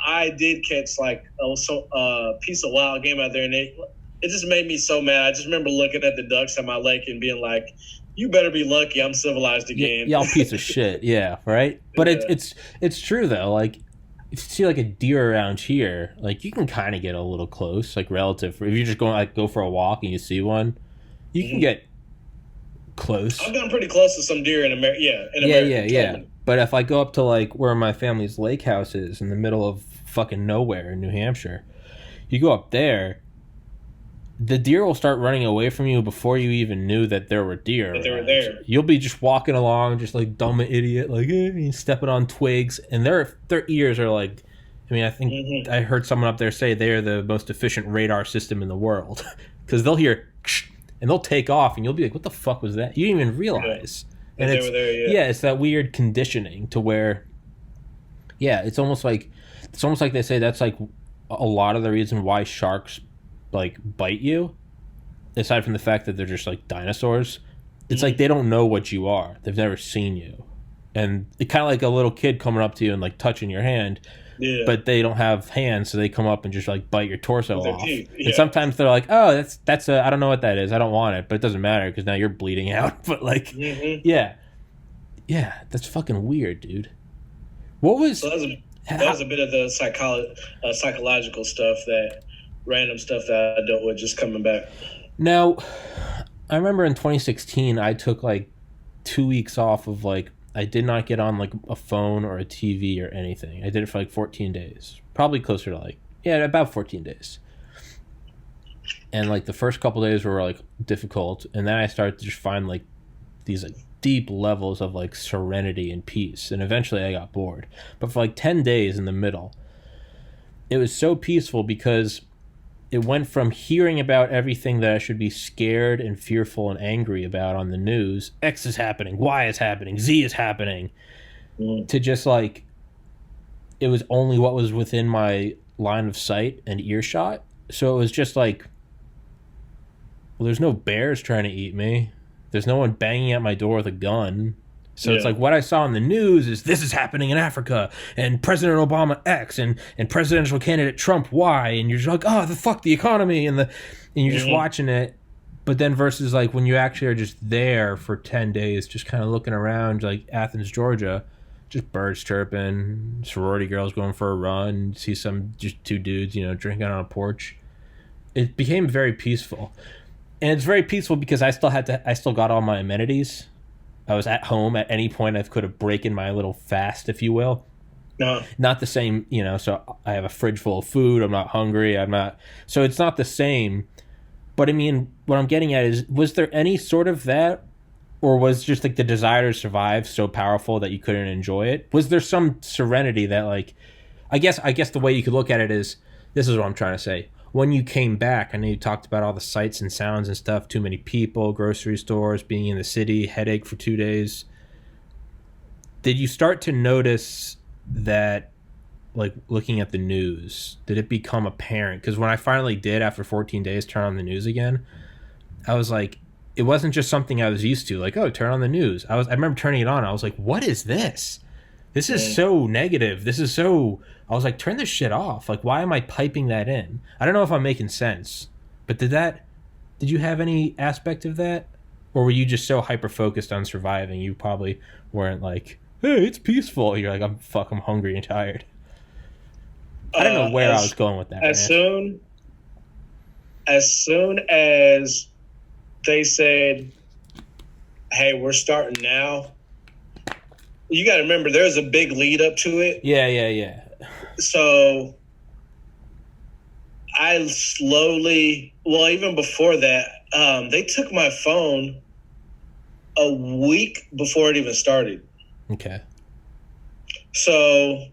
I did catch like a piece of wild game out there, and it just made me so mad. I just remember looking at the ducks on my lake and being like, "You better be lucky I'm civilized again." Y'all piece of shit. Yeah, right. But Yeah. it's true though. Like, if you see like a deer around here, like you can kind of get a little close, like relative. If you're just going go for a walk and you see one, you can get close. I've gotten pretty close to some deer in America. Yeah. But if I go up to like where my family's lake house is in the middle of fucking nowhere in New Hampshire, you go up there, the deer will start running away from you before you even knew that there were deer. That they were there. You'll be just walking along, just like dumb idiot, like stepping on twigs, and their ears are like, I think I heard someone up there say they are the most efficient radar system in the world, because they'll hear and they'll take off, and you'll be like, "What the fuck was that?" You didn't even realize. Yeah. And they were there, it's that weird conditioning to where, it's almost like they say that's like a lot of the reason why sharks like bite you, aside from the fact that they're just like dinosaurs. It's like they don't know what you are. They've never seen you, and it's kind of like a little kid coming up to you and like touching your hand. Yeah. But they don't have hands, so they come up and just like bite your torso off. Yeah. And sometimes they're like, "Oh, that's I don't know what that is. I don't want it," but it doesn't matter because now you're bleeding out. But like, yeah, that's fucking weird, dude. What was? So that was a bit of the psychological stuff, that random stuff that I dealt with, just coming back. Now, I remember in 2016, I took like 2 weeks off of like. I did not get on like a phone or a TV or anything. I did it for like 14 days. Probably closer to about 14 days. And like the first couple days were like difficult, and then I started to just find like these like deep levels of like serenity and peace, and eventually I got bored. But for like 10 days in the middle, it was so peaceful because it went from hearing about everything that I should be scared and fearful and angry about on the news, X is happening, Y is happening, Z is happening, to just like, it was only what was within my line of sight and earshot. So it was just like, well, there's no bears trying to eat me. There's no one banging at my door with a gun. So it's like what I saw in the news is this is happening in Africa, and President Obama X, and presidential candidate Trump Y, and you're just like, oh, the fuck the economy, and you're just watching it. But then versus like when you actually are just there for 10 days, just kind of looking around, like Athens, Georgia, just birds chirping, sorority girls going for a run, see some just two dudes, drinking on a porch. It became very peaceful, and it's very peaceful because I still got all my amenities. I was at home at any point. I could have broken my little fast, if you will. No. Not the same, so I have a fridge full of food. I'm not hungry. So it's not the same. But I mean, what I'm getting at is, was there any sort of that? Or was just like the desire to survive so powerful that you couldn't enjoy it? Was there some serenity that like, I guess the way you could look at it is, this is what I'm trying to say. When you came back, I know you talked about all the sights and sounds and stuff, too many people, grocery stores, being in the city, headache for 2 days. Did you start to notice that, like, looking at the news, did it become apparent? Because when I finally did, after 14 days, turn on the news again, I was like, it wasn't just something I was used to. Like, oh, turn on the news. I remember turning it on. I was like, what is this? This is so negative. This is so. I was like, turn this shit off. Like, why am I piping that in? I don't know if I'm making sense, but did you have any aspect of that? Or were you just so hyper focused on surviving you probably weren't like, hey, it's peaceful. You're like, I'm hungry and tired. I don't know where I was going with that. As soon as they said, hey, we're starting now, you got to remember there's a big lead up to it. Yeah. So I slowly, well, even before that, they took my phone a week before it even started. Okay. So,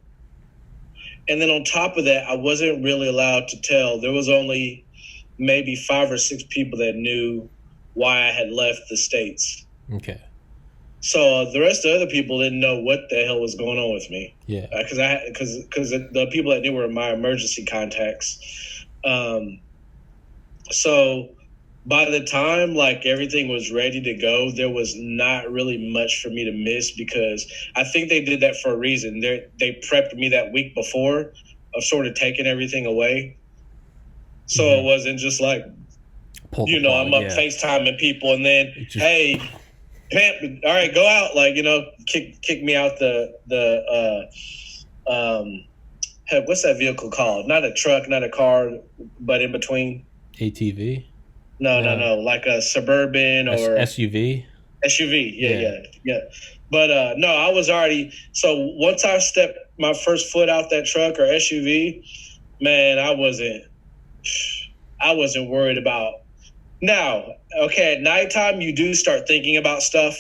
and then on top of that, I wasn't really allowed to tell. There was only maybe 5 or 6 people that knew why I had left the States. Okay. So the rest of the other people didn't know what the hell was going on with me. Yeah. Because the people that knew were my emergency contacts. So by the time like everything was ready to go, there was not really much for me to miss, because I think they did that for a reason. They prepped me that week before of sort of taking everything away. So it wasn't just like, I'm up FaceTiming people and then, hey, Pimp, all right, go out, like, kick me out what's that vehicle called? Not a truck, not a car, but in between. ATV? No, like a Suburban or SUV. SUV, yeah. But no, I was already. So once I stepped my first foot out that truck or SUV, man, I wasn't worried about. Now, okay, at nighttime you do start thinking about stuff.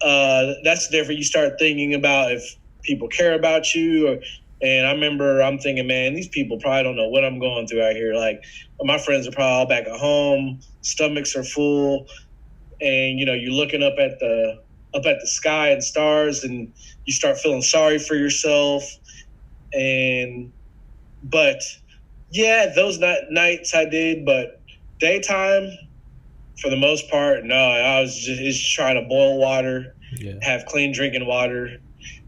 That's different. You start thinking about if people care about you, and I remember I'm thinking, man, these people probably don't know what I'm going through out here. Like, my friends are probably all back at home, stomachs are full, and you're looking up at the sky and stars, and you start feeling sorry for yourself. But yeah, those nights I did, but daytime, for the most part, no. I was just trying to boil water, have clean drinking water,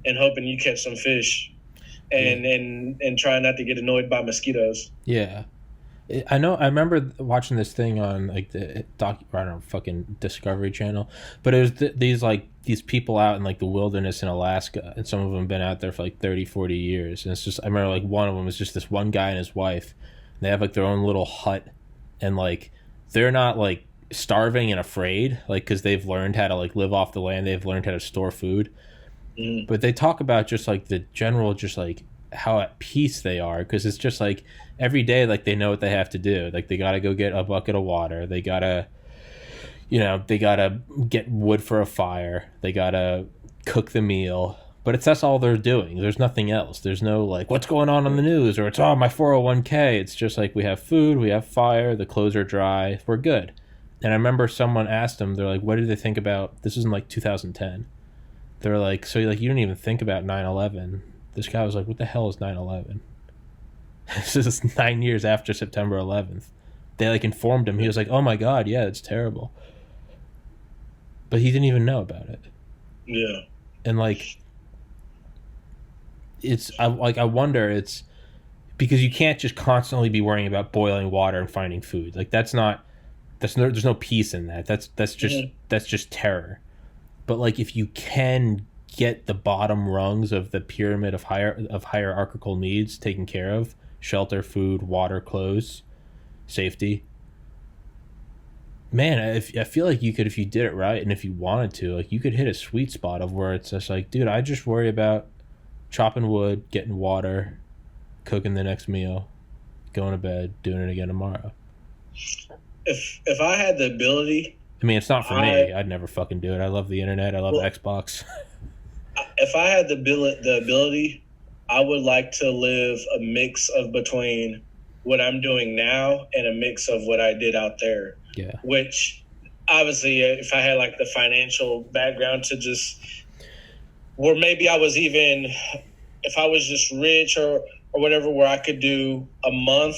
and hoping you catch some fish. And try not to get annoyed by mosquitoes. Yeah, I know. I remember watching this thing on like the fucking Discovery Channel, but it was these people out in like the wilderness in Alaska, and some of them have been out there for like 30, 40 years. And it's just, I remember like one of them was just this one guy and his wife. And they have like their own little hut, and like they're not like starving and afraid, like because they've learned how to like live off the land. They've learned how to store food. But they talk about just like the general, just like how at peace they are, because it's just like every day, like they know what they have to do. Like they gotta go get a bucket of water. They gotta, get wood for a fire. They gotta cook the meal. But that's all they're doing. There's nothing else. There's no like, what's going on the news, or it's my 401k. It's just like, we have food, we have fire, the clothes are dry, we're good. And I remember someone asked them, they're like, what did they think about, this was in like 2010. They're like, so like you didn't even think about 9/11. This guy was like, what the hell is 9/11? This is 9 years after September 11th. They like informed him. He was like, oh my God, yeah, it's terrible. But he didn't even know about it. Yeah. And like, I wonder, it's because you can't just constantly be worrying about boiling water and finding food. Like there's no peace in that. That's just terror. But like, if you can get the bottom rungs of the pyramid of hierarchical needs taken care of, shelter, food, water, clothes, safety, man, I feel like you could, if you did it right and if you wanted to, like you could hit a sweet spot of where it's just like, dude, I just worry about chopping wood, getting water, cooking the next meal, going to bed, doing it again tomorrow. If I had the ability, I mean, it's not for me. I'd never fucking do it. I love the internet. I love Xbox. If I had the ability, I would like to live a mix of between what I'm doing now and a mix of what I did out there. Yeah. Which, obviously, if I had like the financial background to just, or maybe I was even, if I was just rich or whatever, where I could do a month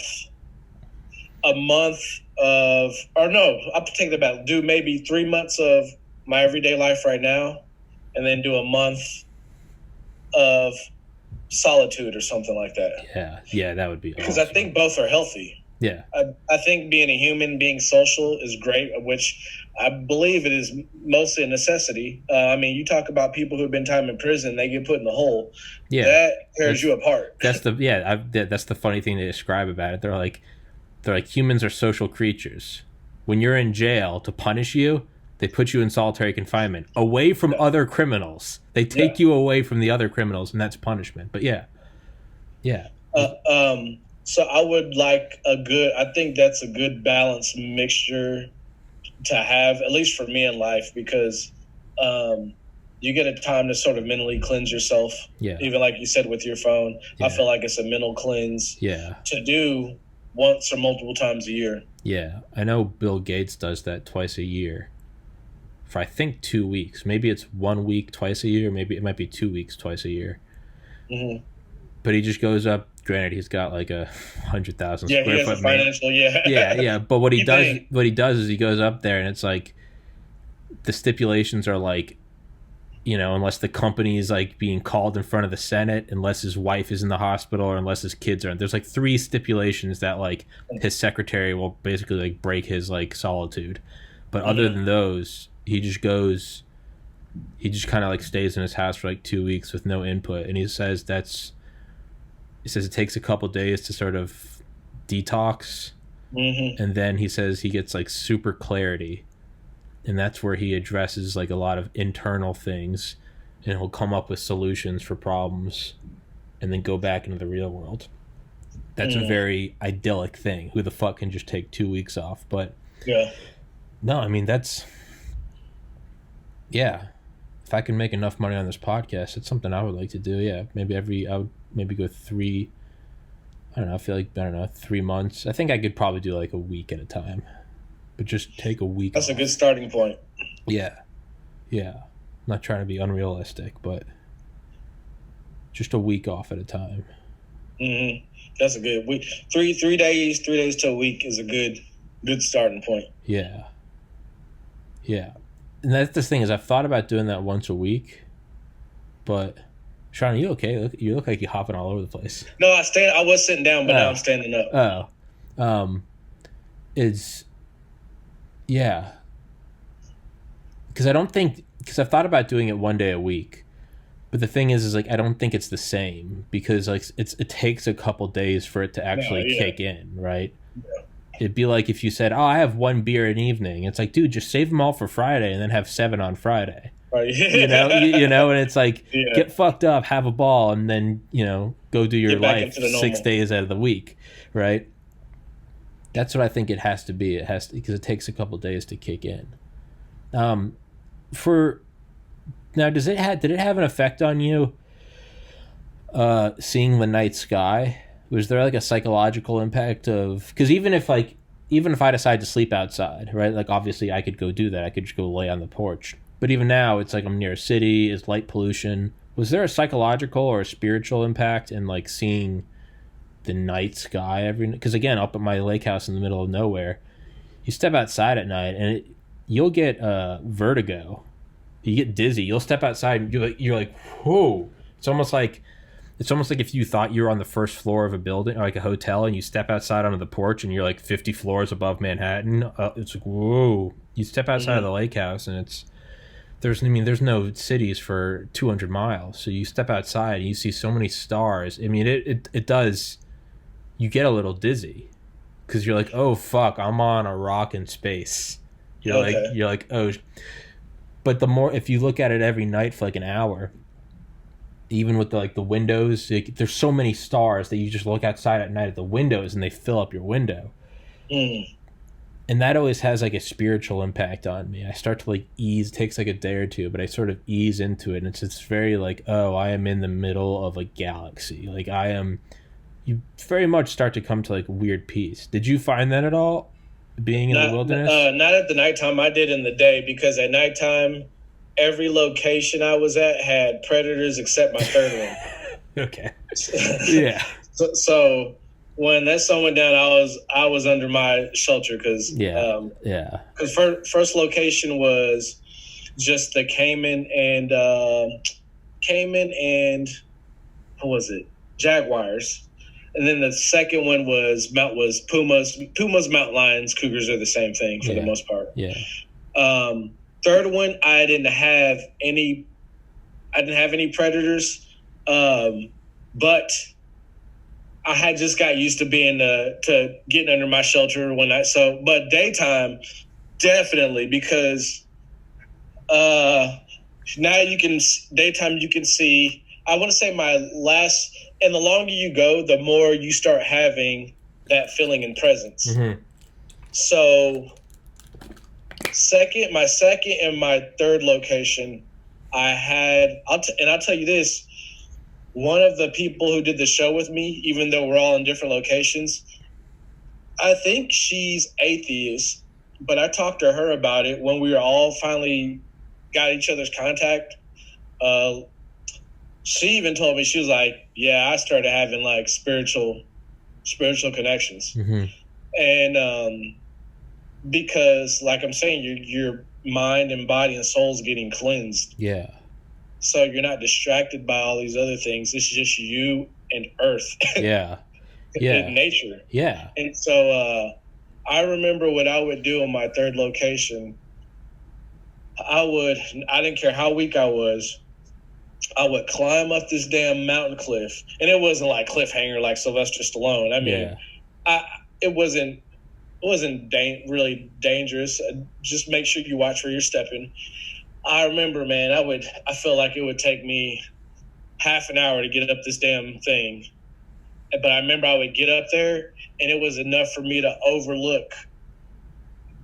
I'll take that back. Do maybe 3 months of my everyday life right now, and then do a month of solitude or something like that. Yeah, that would be because awesome. I think both are healthy. Yeah, I think being a human, being social is great, which I believe it is mostly a necessity. You talk about people who've been time in prison, they get put in the hole. Yeah, that tears you apart. That's the funny thing they describe about it. They're like humans are social creatures. When you're in jail to punish you, they put you in solitary confinement, away from other criminals. They take you away from the other criminals, and that's punishment. But yeah. So I would like I think that's a good balanced mixture to have, at least for me in life, because you get a time to sort of mentally cleanse yourself. Yeah. Even like you said with your phone, I feel like it's a mental cleanse. Yeah. To do once or multiple times a year. Yeah. I know Bill Gates does that twice a year for I think 2 weeks. Maybe it's 1 week twice a year. Maybe it might be 2 weeks twice a year. Mm-hmm. But he just goes up. Granted, he's got like 100,000 square foot. foot financial, yeah. But what he does is he goes up there, and it's like the stipulations are like, unless the company is like being called in front of the Senate, unless his wife is in the hospital, or unless his kids are. There's like 3 stipulations that like his secretary will basically like break his like solitude. But other than those, he just kind of like stays in his house for like 2 weeks with no input, and he says it takes a couple days to sort of detox, and then he says he gets like super clarity, and that's where he addresses like a lot of internal things, and he'll come up with solutions for problems, and then go back into the real world. That's a very idyllic thing. Who the fuck can just take 2 weeks off? But no, I mean that's if I can make enough money on this podcast, it's something I would like to do. Yeah, I would maybe go 3. I don't know. I feel like 3 months. I think I could probably do like a week at a time, but just take a week. That's off. A good starting point. Yeah. I'm not trying to be unrealistic, but just a week off at a time. That's a good week. 3 days to a week is a good starting point. Yeah. And that's the thing is I've thought about doing that once a week, but Shon, are you okay? You look like you're hopping all over the place. No, I was sitting down, but now I'm standing up. Because I've thought about doing it one day a week, but the thing is like I don't think it's the same because like it takes a couple days for it to actually kick in, right? Yeah. It'd be like if you said, "Oh, I have 1 beer an evening." It's like, dude, just save them all for Friday and then have 7 on Friday. Right. And it's like get fucked up, have a ball, and then go do your life 6 days out of the week, right? That's what I think it has to be. It has to, because it takes a couple days to kick in. Did it have an effect on you? Seeing the night sky. Was there like a psychological impact of, because even if I decide to sleep outside, right? Like obviously I could go do that. I could just go lay on the porch. But even now it's like I'm near a city, it's light pollution. Was there a psychological or a spiritual impact in like seeing the night sky because again, up at my lake house in the middle of nowhere, you step outside at night and you'll get vertigo. You get dizzy. You'll step outside and you're like, whoa. It's almost like if you thought you were on the first floor of a building or like a hotel and you step outside onto the porch and you're like 50 floors above Manhattan. It's like, whoa. You step outside of the lake house and there's no cities for 200 miles. So you step outside and you see so many stars. I mean, it does, you get a little dizzy because you're like, oh fuck, I'm on a rock in space. You're like, oh, but if you look at it every night for like an hour, even with the windows, there's so many stars that you just look outside at night at the windows and they fill up your window. And that always has like a spiritual impact on me. I start to like ease, it takes like a day or two, but I sort of ease into it. And it's just very like, oh, I am in the middle of a galaxy. Like you very much start to come to like weird peace. Did you find that at all? Being in the wilderness? Not at the nighttime. I did in the day because at nighttime, every location I was at had predators except my third one. Okay. Yeah. So when that sun went down, I was under my shelter because first location was just the Cayman and what was it, Jaguars, and then the second one was Pumas, mountain lions, cougars are the same thing for the most part. Third one, I didn't have any predators, but I had just got used to being to getting under my shelter but daytime definitely, because now you can see. I want to say and the longer you go, the more you start having that feeling and presence. Mm-hmm. So my second and my third location, I'll tell you this. One of the people who did the show with me, even though we're all in different locations, I think she's atheist, but I talked to her about it when we were all finally got each other's contact. She even told me, she was like, yeah, I started having like spiritual connections. Mm-hmm. And because like I'm saying, your mind and body and soul is getting cleansed. Yeah. So you're not distracted by all these other things. It's just you and Earth. Yeah. And nature. Yeah. And so I remember what I would do on my third location. I didn't care how weak I was, I would climb up this damn mountain cliff. And it wasn't like cliffhanger like Sylvester Stallone. I mean, it wasn't really dangerous. Just make sure you watch where you're stepping. I remember, man, I felt like it would take me half an hour to get up this damn thing. But I remember I would get up there, and it was enough for me to overlook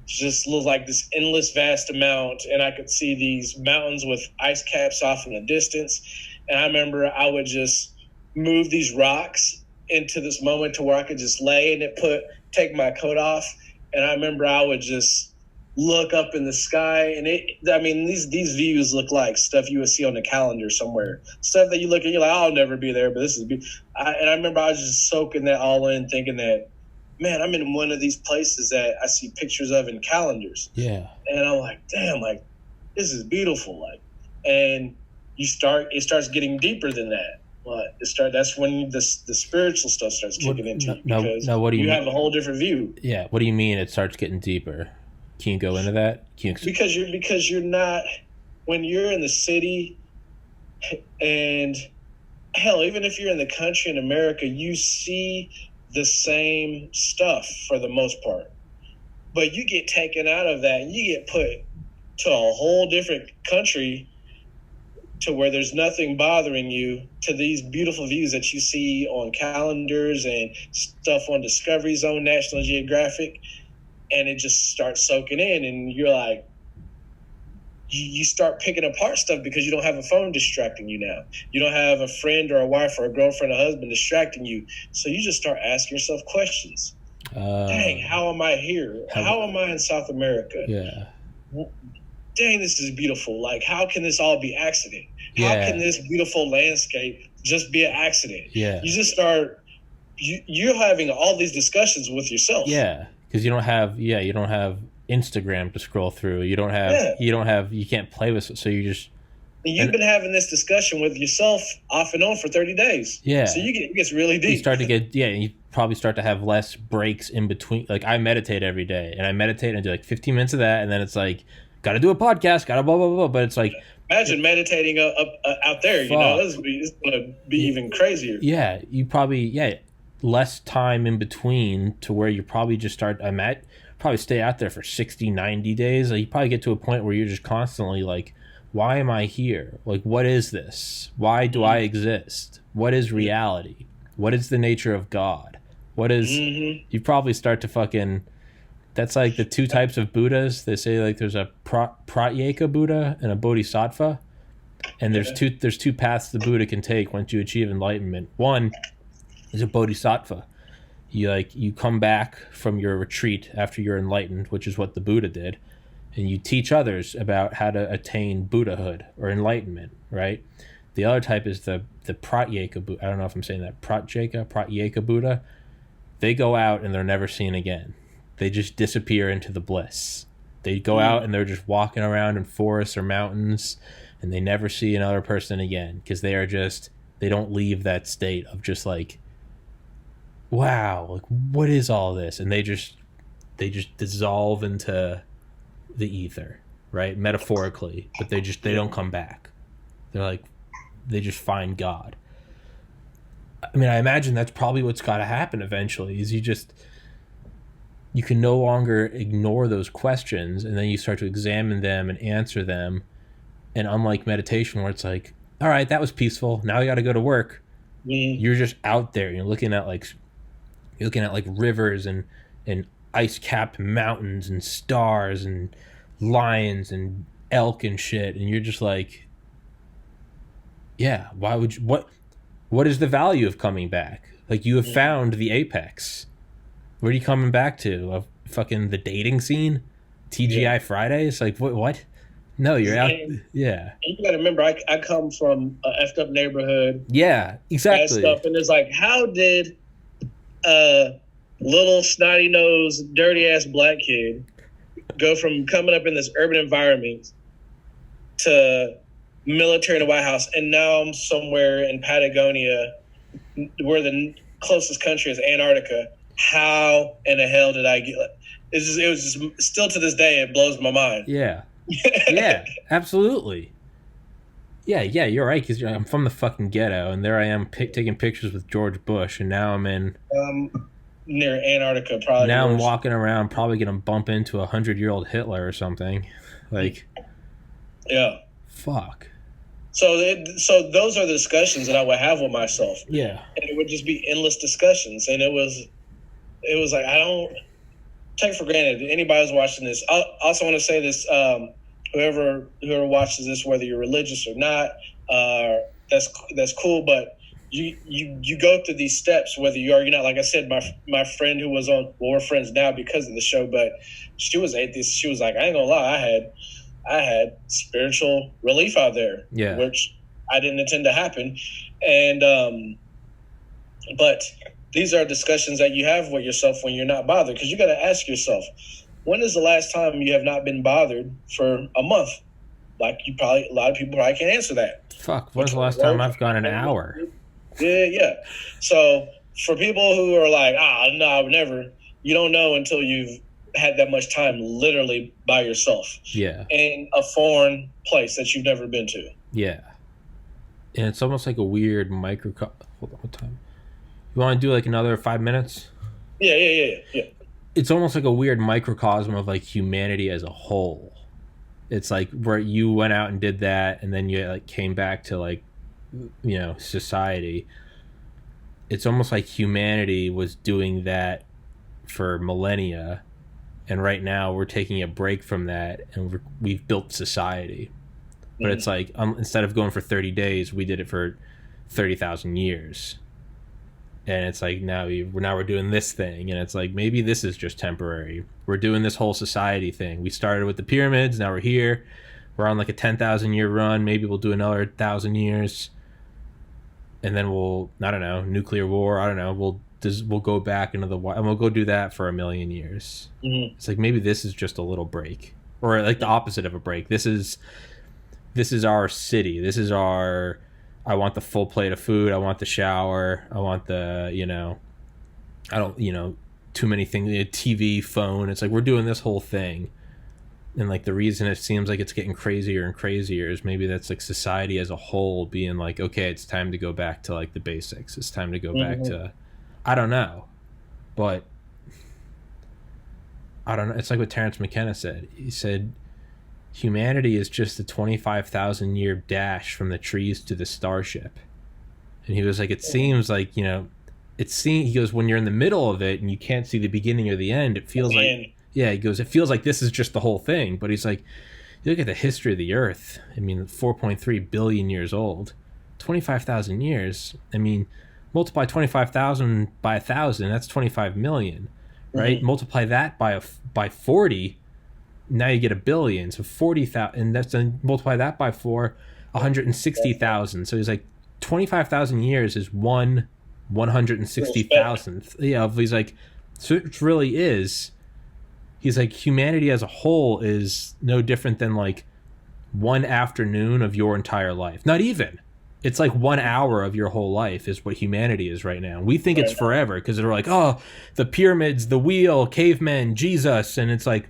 just looked like this endless vast amount, and I could see these mountains with ice caps off in the distance. And I remember I would just move these rocks into this moment to where I could just lay and take my coat off. And I remember I would just look up in the sky, and these views look like stuff you would see on a calendar somewhere. Stuff that you look at, you're like, I'll never be there, but this is beautiful. And I remember I was just soaking that all in, thinking that, man, I'm in one of these places that I see pictures of in calendars. Yeah. And I'm like, damn, like, this is beautiful. Like, and it starts getting deeper than that. But that's when the spiritual stuff starts kicking into because what do you have a whole different view. Yeah. What do you mean it starts getting deeper? Can you go into that? Because you're not, when you're in the city, and hell, even if you're in the country in America, you see the same stuff for the most part. But you get taken out of that and you get put to a whole different country to where there's nothing bothering you, to these beautiful views that you see on calendars and stuff on Discovery Zone, National Geographic, and it just starts soaking in, and you're like, you start picking apart stuff because you don't have a phone distracting you now. You don't have a friend or a wife or a girlfriend or husband distracting you. So you just start asking yourself questions. Dang, how am I here? How am I in South America? Yeah. Dang, this is beautiful. Like, how can this all be accident? Yeah. How can this beautiful landscape just be an accident? Yeah. You just start, you're having all these discussions with yourself. Yeah. Because you don't have Instagram to scroll through. You can't play with it. So you just. And you've been having this discussion with yourself off and on for 30 days. Yeah. So it gets really deep. You start to get, you probably start to have less breaks in between. Like, I meditate every day, and I meditate and do like 15 minutes of that, and then it's like, got to do a podcast, got to blah, blah, blah. But it's like. Imagine meditating out there, it's going to be even crazier. Yeah. You probably, less time in between to where you probably just probably stay out there for 60, 90 days. Like, you probably get to a point where you're just constantly like, why am I here? Like, what is this? Why do I exist? What is reality? What is the nature of God? What is, you probably start to fucking, that's like the two types of Buddhas. They say like there's a Pratyeka Buddha and a Bodhisattva. And there's two paths the Buddha can take once you achieve enlightenment. One is a Bodhisattva. You come back from your retreat after you're enlightened, which is what the Buddha did, and you teach others about how to attain Buddhahood or enlightenment, right? The other type is the Pratyeka Buddha. I don't know if I'm saying that. Pratyeka Buddha. They go out and they're never seen again. They just disappear into the bliss. They go out and they're just walking around in forests or mountains, and they never see another person again because they don't leave that state of just like, wow, like what is all this? And they just dissolve into the ether, right? Metaphorically, but they don't come back. They're like, they just find God. I mean, I imagine that's probably what's got to happen eventually. Is you can no longer ignore those questions, and then you start to examine them and answer them. And unlike meditation, where it's like, all right, that was peaceful, now I got to go to work. You're just out there. You're looking at like rivers and ice-capped mountains and stars and lions and elk and shit, and you're just like, yeah, why would you? What is the value of coming back? Like, you have found the apex. What are you coming back to? Fucking the dating scene? TGI Fridays? Like, what? No, you're out. Yeah. You gotta remember, I come from a effed up neighborhood. Yeah, exactly. Stuff, and it's like, how did a little snotty nosed, dirty ass black kid go from coming up in this urban environment to military in the White House, and now I'm somewhere in Patagonia, where the closest country is Antarctica? How in the hell did I get? It was just still to this day, it blows my mind. Yeah, yeah, absolutely. Yeah, you're right. Because I'm from the fucking ghetto, and there I am taking pictures with George Bush, and now I'm in near Antarctica. Probably now I'm walking around, probably gonna bump into 100-year-old Hitler or something. Like, yeah, fuck. So those are the discussions that I would have with myself. Yeah, and it would just be endless discussions, and it was like, I don't take for granted anybody who's watching this. I also want to say this: whoever watches this, whether you're religious or not, that's cool. But you go through these steps, whether you are or you're not. Like I said, my friend who was on, well, we're friends now because of the show, but she was atheist. She was like, I ain't gonna lie, I had spiritual relief out there, which I didn't intend to happen. And, but these are discussions that you have with yourself when you're not bothered, because you got to ask yourself, when is the last time you have not been bothered for a month? Like, a lot of people probably can't answer that. Fuck, when's the last time I've gone an hour? Yeah. So for people who are like, no, I would never, you don't know until you've had that much time literally by yourself. Yeah. In a foreign place that you've never been to. Yeah. And it's almost like a weird microcosm. Hold on, what time? You want to do like another 5 minutes? Yeah. It's almost like a weird microcosm of like humanity as a whole. It's like where you went out and did that, and then you like came back to like, you know, society. It's almost like humanity was doing that for millennia, and right now we're taking a break from that, and we've built society. But it's like, instead of going for 30 days, we did it for 30,000 years. And it's like, now we're doing this thing, and it's like, maybe this is just temporary. We're doing this whole society thing. We started with the pyramids, now we're here. We're on like a 10,000 year run. Maybe we'll do another 1,000 years, and then we'll, I don't know, nuclear war. I don't know. We'll go back into the wild, and we'll go do that for 1,000,000 years. Mm-hmm. It's like, maybe this is just a little break, or like the opposite of a break. This is our city. This is our. I want the full plate of food. I want the shower. I want the, I don't, too many things. TV, phone. It's like, we're doing this whole thing. And like, the reason it seems like it's getting crazier and crazier is maybe that's like society as a whole being like, okay, it's time to go back to like the basics. It's time to go back to, I don't know. But I don't know. It's like what Terrence McKenna said. He said, humanity is just a 25,000 year dash from the trees to the starship. And he was like, it seems like, he goes, when you're in the middle of it and you can't see the beginning or the end, it feels like, he goes, it feels like this is just the whole thing. But he's like, you look at the history of the earth, 4.3 billion years old, 25,000 years. Multiply 25,000 by 1,000, that's 25 million, right? Mm-hmm. Multiply that by 40, now you get 1 billion. So 40,000, and that's then multiply that by 4, 160,000. So he's like, 25,000 years is one 160,000th. Yeah, he's like, so it really is. He's like, humanity as a whole is no different than like one afternoon of your entire life. Not even. It's like 1 hour of your whole life is what humanity is right now. We think it's forever because they're like, oh, the pyramids, the wheel, cavemen, Jesus. And it's like,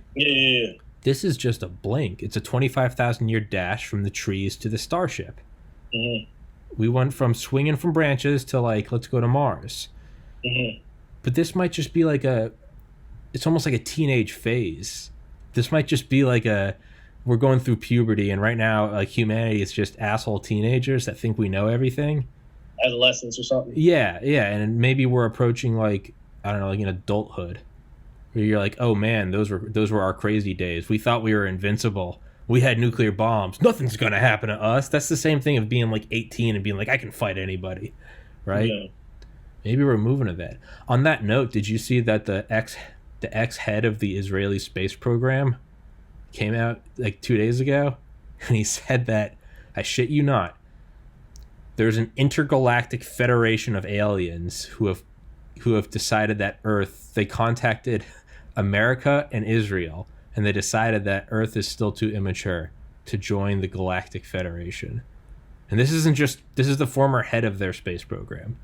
this is just a blink. It's a 25,000 year dash from the trees to the starship. Mm-hmm. We went from swinging from branches to like, let's go to Mars. Mm-hmm. But this might just be like it's almost like a teenage phase. This might just be like we're going through puberty, and right now, like, humanity is just asshole teenagers that think we know everything. Adolescence or something. Yeah, and maybe we're approaching, like, I don't know, like an adulthood, where you're like, oh man, those were our crazy days. We thought we were invincible. We had nuclear bombs. Nothing's gonna happen to us. That's the same thing of being like 18 and being like, I can fight anybody, right? Yeah. Maybe we're moving to that. On that note, did you see that the ex head of the Israeli space program came out like 2 days ago, and he said that, I shit you not, there's an intergalactic federation of aliens who have decided that Earth, they contacted America and Israel, and they decided that Earth is still too immature to join the Galactic Federation. And this is the former head of their space program.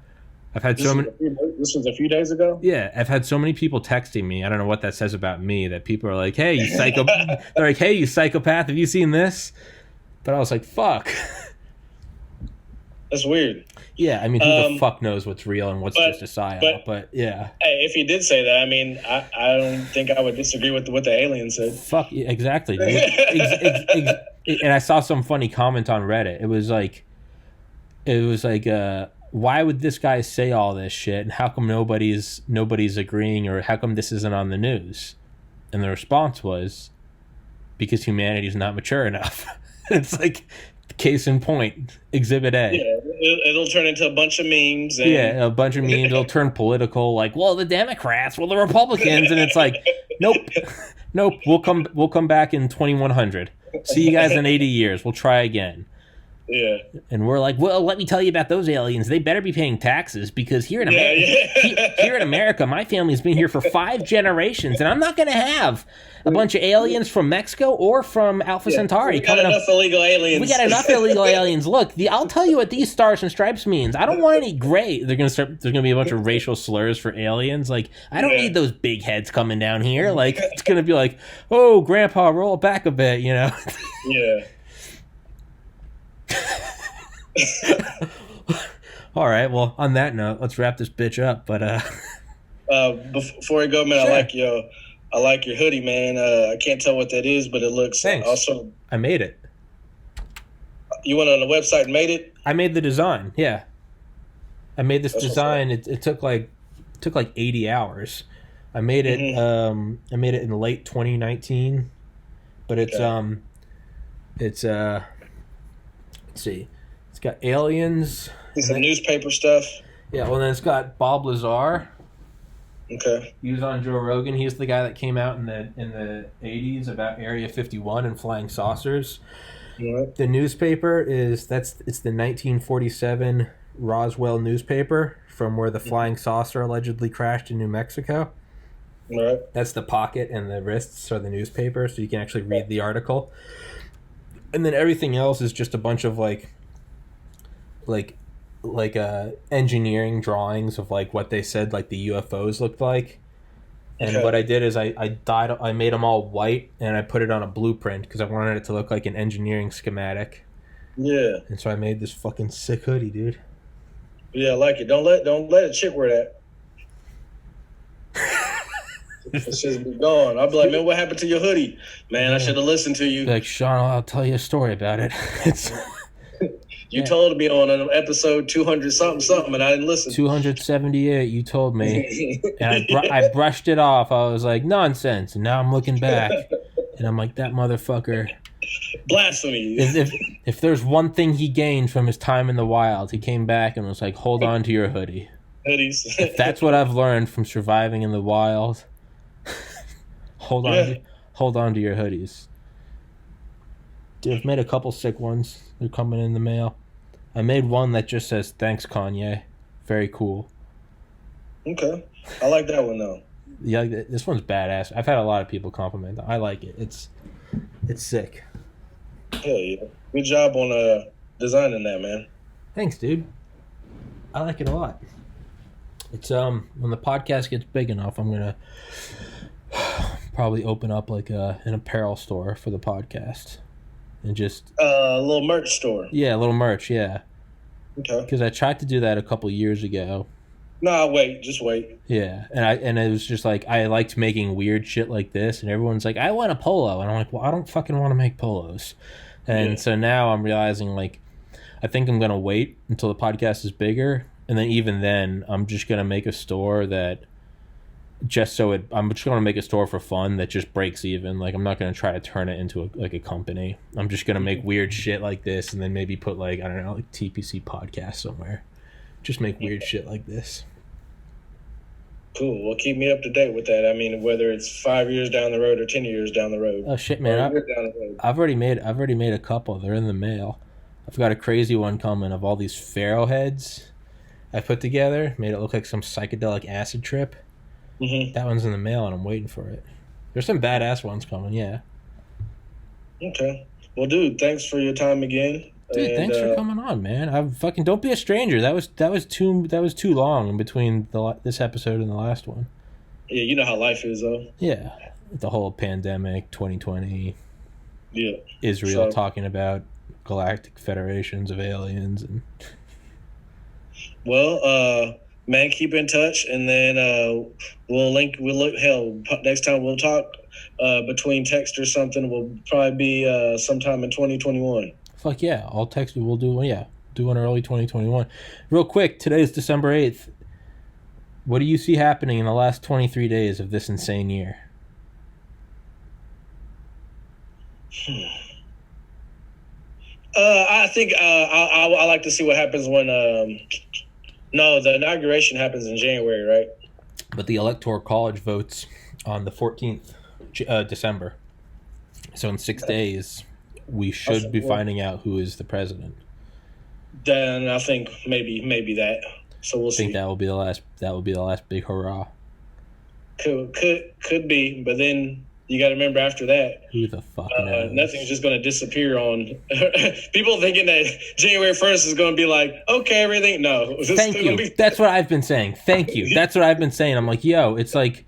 I've had so many. This was a few days ago. Yeah, I've had so many people texting me. I don't know what that says about me. That people are like, "Hey, you psycho!" They're like, "Hey, you psychopath! Have you seen this?" But I was like, "Fuck." That's weird. Yeah, I mean, who the fuck knows what's real and what's just a psyop? But yeah. Hey, if he did say that, I mean, I don't think I would disagree with what the alien said. Fuck, exactly. And I saw some funny comment on Reddit. It was like, why would this guy say all this shit, and how come nobody's agreeing, or how come this isn't on the news? And the response was, because humanity's not mature enough. It's like, case in point, Exhibit A. Yeah, it'll turn into a bunch of memes. And... Yeah, a bunch of memes. It'll turn political, like, well, the Democrats, well, the Republicans, and it's like, nope. We'll come back in 2100. See you guys in 80 years. We'll try again. Yeah. And we're like, well, let me tell you about those aliens. They better be paying taxes, because here in America, here in America, my family's been here for 5 generations, and I'm not going to have a bunch of aliens from Mexico or from Alpha Centauri. We got enough illegal aliens. We got enough illegal aliens. Look, I'll tell you what these stars and stripes means. I don't want any gray. There's going to be a bunch of racial slurs for aliens. Like, I don't need those big heads coming down here. Like, it's going to be like, oh, Grandpa, roll it back a bit, you know? Yeah. All right, well, on that note, let's wrap this bitch up. But before we go, man, sure. I like your hoodie, man. I can't tell what that is, but it looks awesome. I made it. You went on the website and made it? I made the design. Yeah, I made this design. It took like 80 hours. I made it. I made it in late 2019, but it's let's see. It's got aliens. Some newspaper stuff. Yeah, well, then it's got Bob Lazar. Okay. He was on Joe Rogan. He's the guy that came out in the 80s about Area 51 and flying saucers. Right. The newspaper it's the 1947 Roswell newspaper from where the flying saucer allegedly crashed in New Mexico. Right. That's the pocket, and the wrists are the newspaper, so you can actually read the article. And then everything else is just a bunch of like engineering drawings of like what they said like the UFOs looked like. And what I did is I made them all white, and I put it on a blueprint because I wanted it to look like an engineering schematic. Yeah. And so I made this fucking sick hoodie, dude. Yeah, I like it. Don't let a chick wear that. It's just be gone. I'll be like, man, what happened to your hoodie? Man, I should have listened to you. Like, Sean, I'll tell you a story about it. You told me on an episode 200 something, and I didn't listen. 278, you told me, and I brushed it off. I was like, nonsense. And now I'm looking back, and I'm like, that motherfucker. Blasphemy. If there's one thing he gained from his time in the wild, he came back and was like, hold on to your hoodie. Hoodies. If that's what I've learned from surviving in the wild, hold on to your hoodies. Dude, I've made a couple sick ones. They're coming in the mail. I made one that just says, thanks, Kanye. Very cool. Okay. I like that one though. Yeah, this one's badass. I've had a lot of people compliment it. I like it. It's sick. Hell yeah. Good job on designing that, man. Thanks, dude. I like it a lot. It's when the podcast gets big enough, I'm gonna probably open up like an apparel store for the podcast, and just a little merch store. Yeah, a little merch. Yeah. Okay. Because I tried to do that a couple years ago. Nah, wait. Just wait. Yeah, and it was just like I liked making weird shit like this, and everyone's like, I want a polo, and I'm like, well, I don't fucking want to make polos, and so now I'm realizing like, I think I'm gonna wait until the podcast is bigger. And then even then, I'm just going to make a store that I'm just going to make a store for fun that just breaks even. Like, I'm not going to try to turn it into a company. I'm just going to make weird shit like this and then maybe put like, I don't know, like TPC podcast somewhere. Just make weird shit like this. Cool. Well, keep me up to date with that. I mean, whether it's 5 years down the road or 10 years down the road. Oh shit, man. I've already made a couple. They're in the mail. I've got a crazy one coming of all these pharaoh heads I put together, made it look like some psychedelic acid trip. Mm-hmm. That one's in the mail, and I'm waiting for it. There's some badass ones coming, yeah. Okay. Well, dude, thanks for your time again. Dude, thanks for coming on, man. Don't be a stranger. That was too long in between this episode and the last one. Yeah, you know how life is, though. Yeah, the whole pandemic, 2020. Yeah. Israel talking about galactic federations of aliens and. Well, man, keep in touch, and then we'll link. Next time we'll talk between text or something. Will probably be sometime in 2021. Fuck yeah, I'll text you. We'll do one early 2021. Real quick, today is December 8th. What do you see happening in the last 23 days of this insane year? I think I like to see what happens when. No, the inauguration happens in January, right? But the Electoral College votes on the 14th December. So in 6 days, we should be finding out who is the president. Then I think maybe that. So we'll see. I think that will be the last. That will be the last big hurrah. Could be, but then you got to remember after that, who the fuck knows? Nothing's just going to disappear on people thinking that January 1st is going to be like, okay, everything. No. Thank you. That's what I've been saying. Thank you. That's what I've been saying. I'm like, yo, it's like.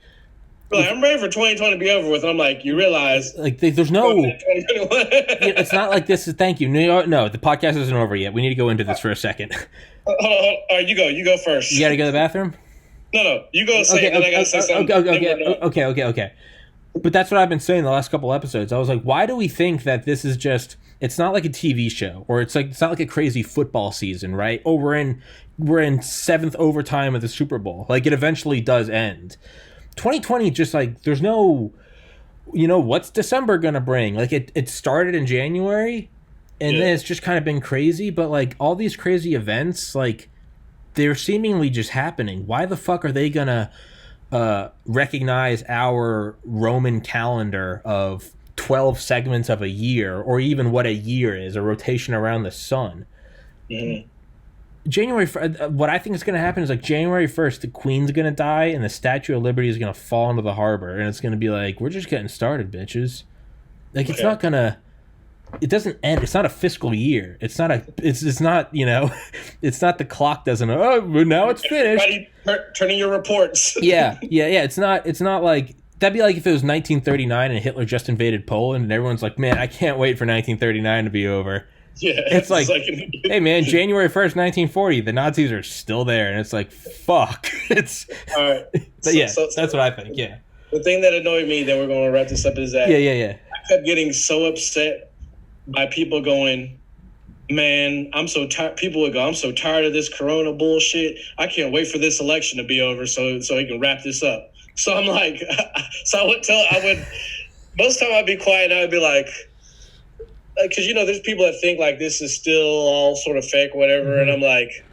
I'm ready for 2020 to be over with. And I'm like, you realize. Like, there's no. It's not like this is. Thank you. No, the podcast isn't over yet. We need to go into this for a second. Hold on. All right, you go. You go first. You got to go to the bathroom? No. You go say it, then I got to say something. Okay. But that's what I've been saying the last couple episodes. I was like, why do we think that this is just? It's not like a TV show, or it's not like a crazy football season, right? Oh, we're in seventh overtime of the Super Bowl. Like, it eventually does end. 2020 just like there's no, what's December gonna bring? Like it started in January, and then it's just kind of been crazy. But like all these crazy events, like they're seemingly just happening. Why the fuck are they gonna recognize our Roman calendar of 12 segments of a year, or even what a year is, a rotation around the sun? Mm-hmm. What I think is going to happen is like January 1st, the Queen's going to die and the Statue of Liberty is going to fall into the harbor, and it's going to be like, we're just getting started, bitches. Like, it's not going to, it doesn't end. It's not a fiscal year. It's not it's not, it's not the clock doesn't, now it's finished. Everybody turning your reports. Yeah. It's not like, that'd be like if it was 1939 and Hitler just invaded Poland and everyone's like, man, I can't wait for 1939 to be over. Yeah, it's like hey man, January 1st, 1940, the Nazis are still there, and it's like, fuck. It's all right. But that's what I think. Yeah. The thing that annoyed me, then we're going to wrap this up, is that I kept getting so upset by people going, man, I'm so tired. People would go, I'm so tired of this Corona bullshit. I can't wait for this election to be over so he can wrap this up. So I'm like, most time I'd be quiet and I'd be like. Because, there's people that think, like, this is still all sort of fake, whatever. Mm-hmm. And I'm like,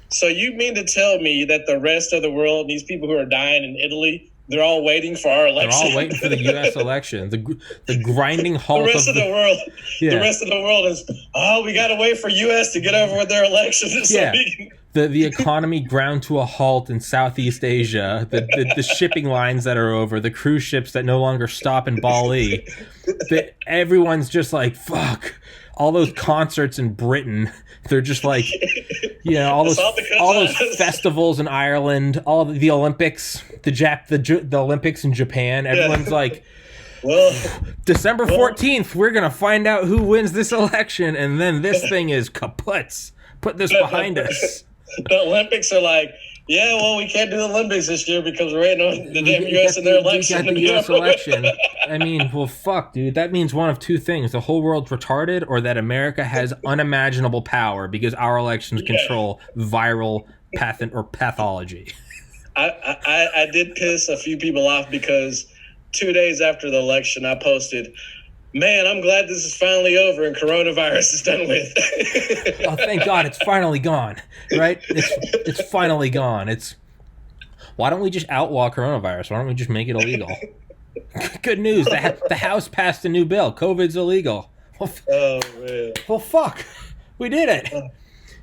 so you mean to tell me that the rest of the world, these people who are dying in Italy, they're all waiting for our election? They're all waiting for the U.S. election. The grinding halt the rest of the world. Yeah. The rest of the world is, we got to wait for U.S. to get over with their elections. Yeah. the economy ground to a halt in Southeast Asia, the shipping lines that are over, the cruise ships that no longer stop in Bali, everyone's just like, fuck. All those concerts in Britain, they're just like, all those festivals in Ireland, all the Olympics, the Olympics in Japan. Everyone's like, December 14th, we're gonna find out who wins this election, and then this thing is kaput. Put this behind us. The Olympics are like, we can't do the Olympics this year because we're waiting on the damn U.S. and their election. We got the U.S. election. I mean, well, fuck, dude. That means one of two things. The whole world's retarded, or that America has unimaginable power because our elections control viral pathology. I did piss a few people off because 2 days after the election, I posted, man, I'm glad this is finally over and coronavirus is done with. Oh, thank God, it's finally gone, right? It's finally gone. Why don't we just outlaw coronavirus? Why don't we just make it illegal? Good news, the House passed a new bill. COVID's illegal. Oh, man. Well, fuck. We did it.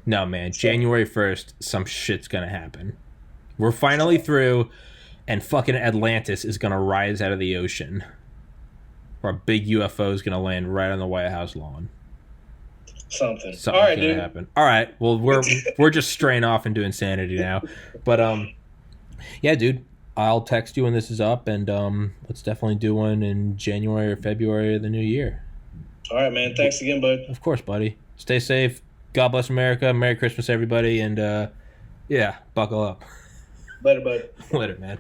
No, man, January 1st, some shit's gonna happen. We're finally through, and fucking Atlantis is gonna rise out of the ocean. Or a big UFO is going to land right on the White House lawn. Something's all right, going to happen. All right. Well, we're just straying off into insanity now. But yeah, dude, I'll text you when this is up, and let's definitely do one in January or February of the new year. All right, man. Thanks again, bud. Of course, buddy. Stay safe. God bless America. Merry Christmas, everybody, and buckle up. Later, bud. Later, man.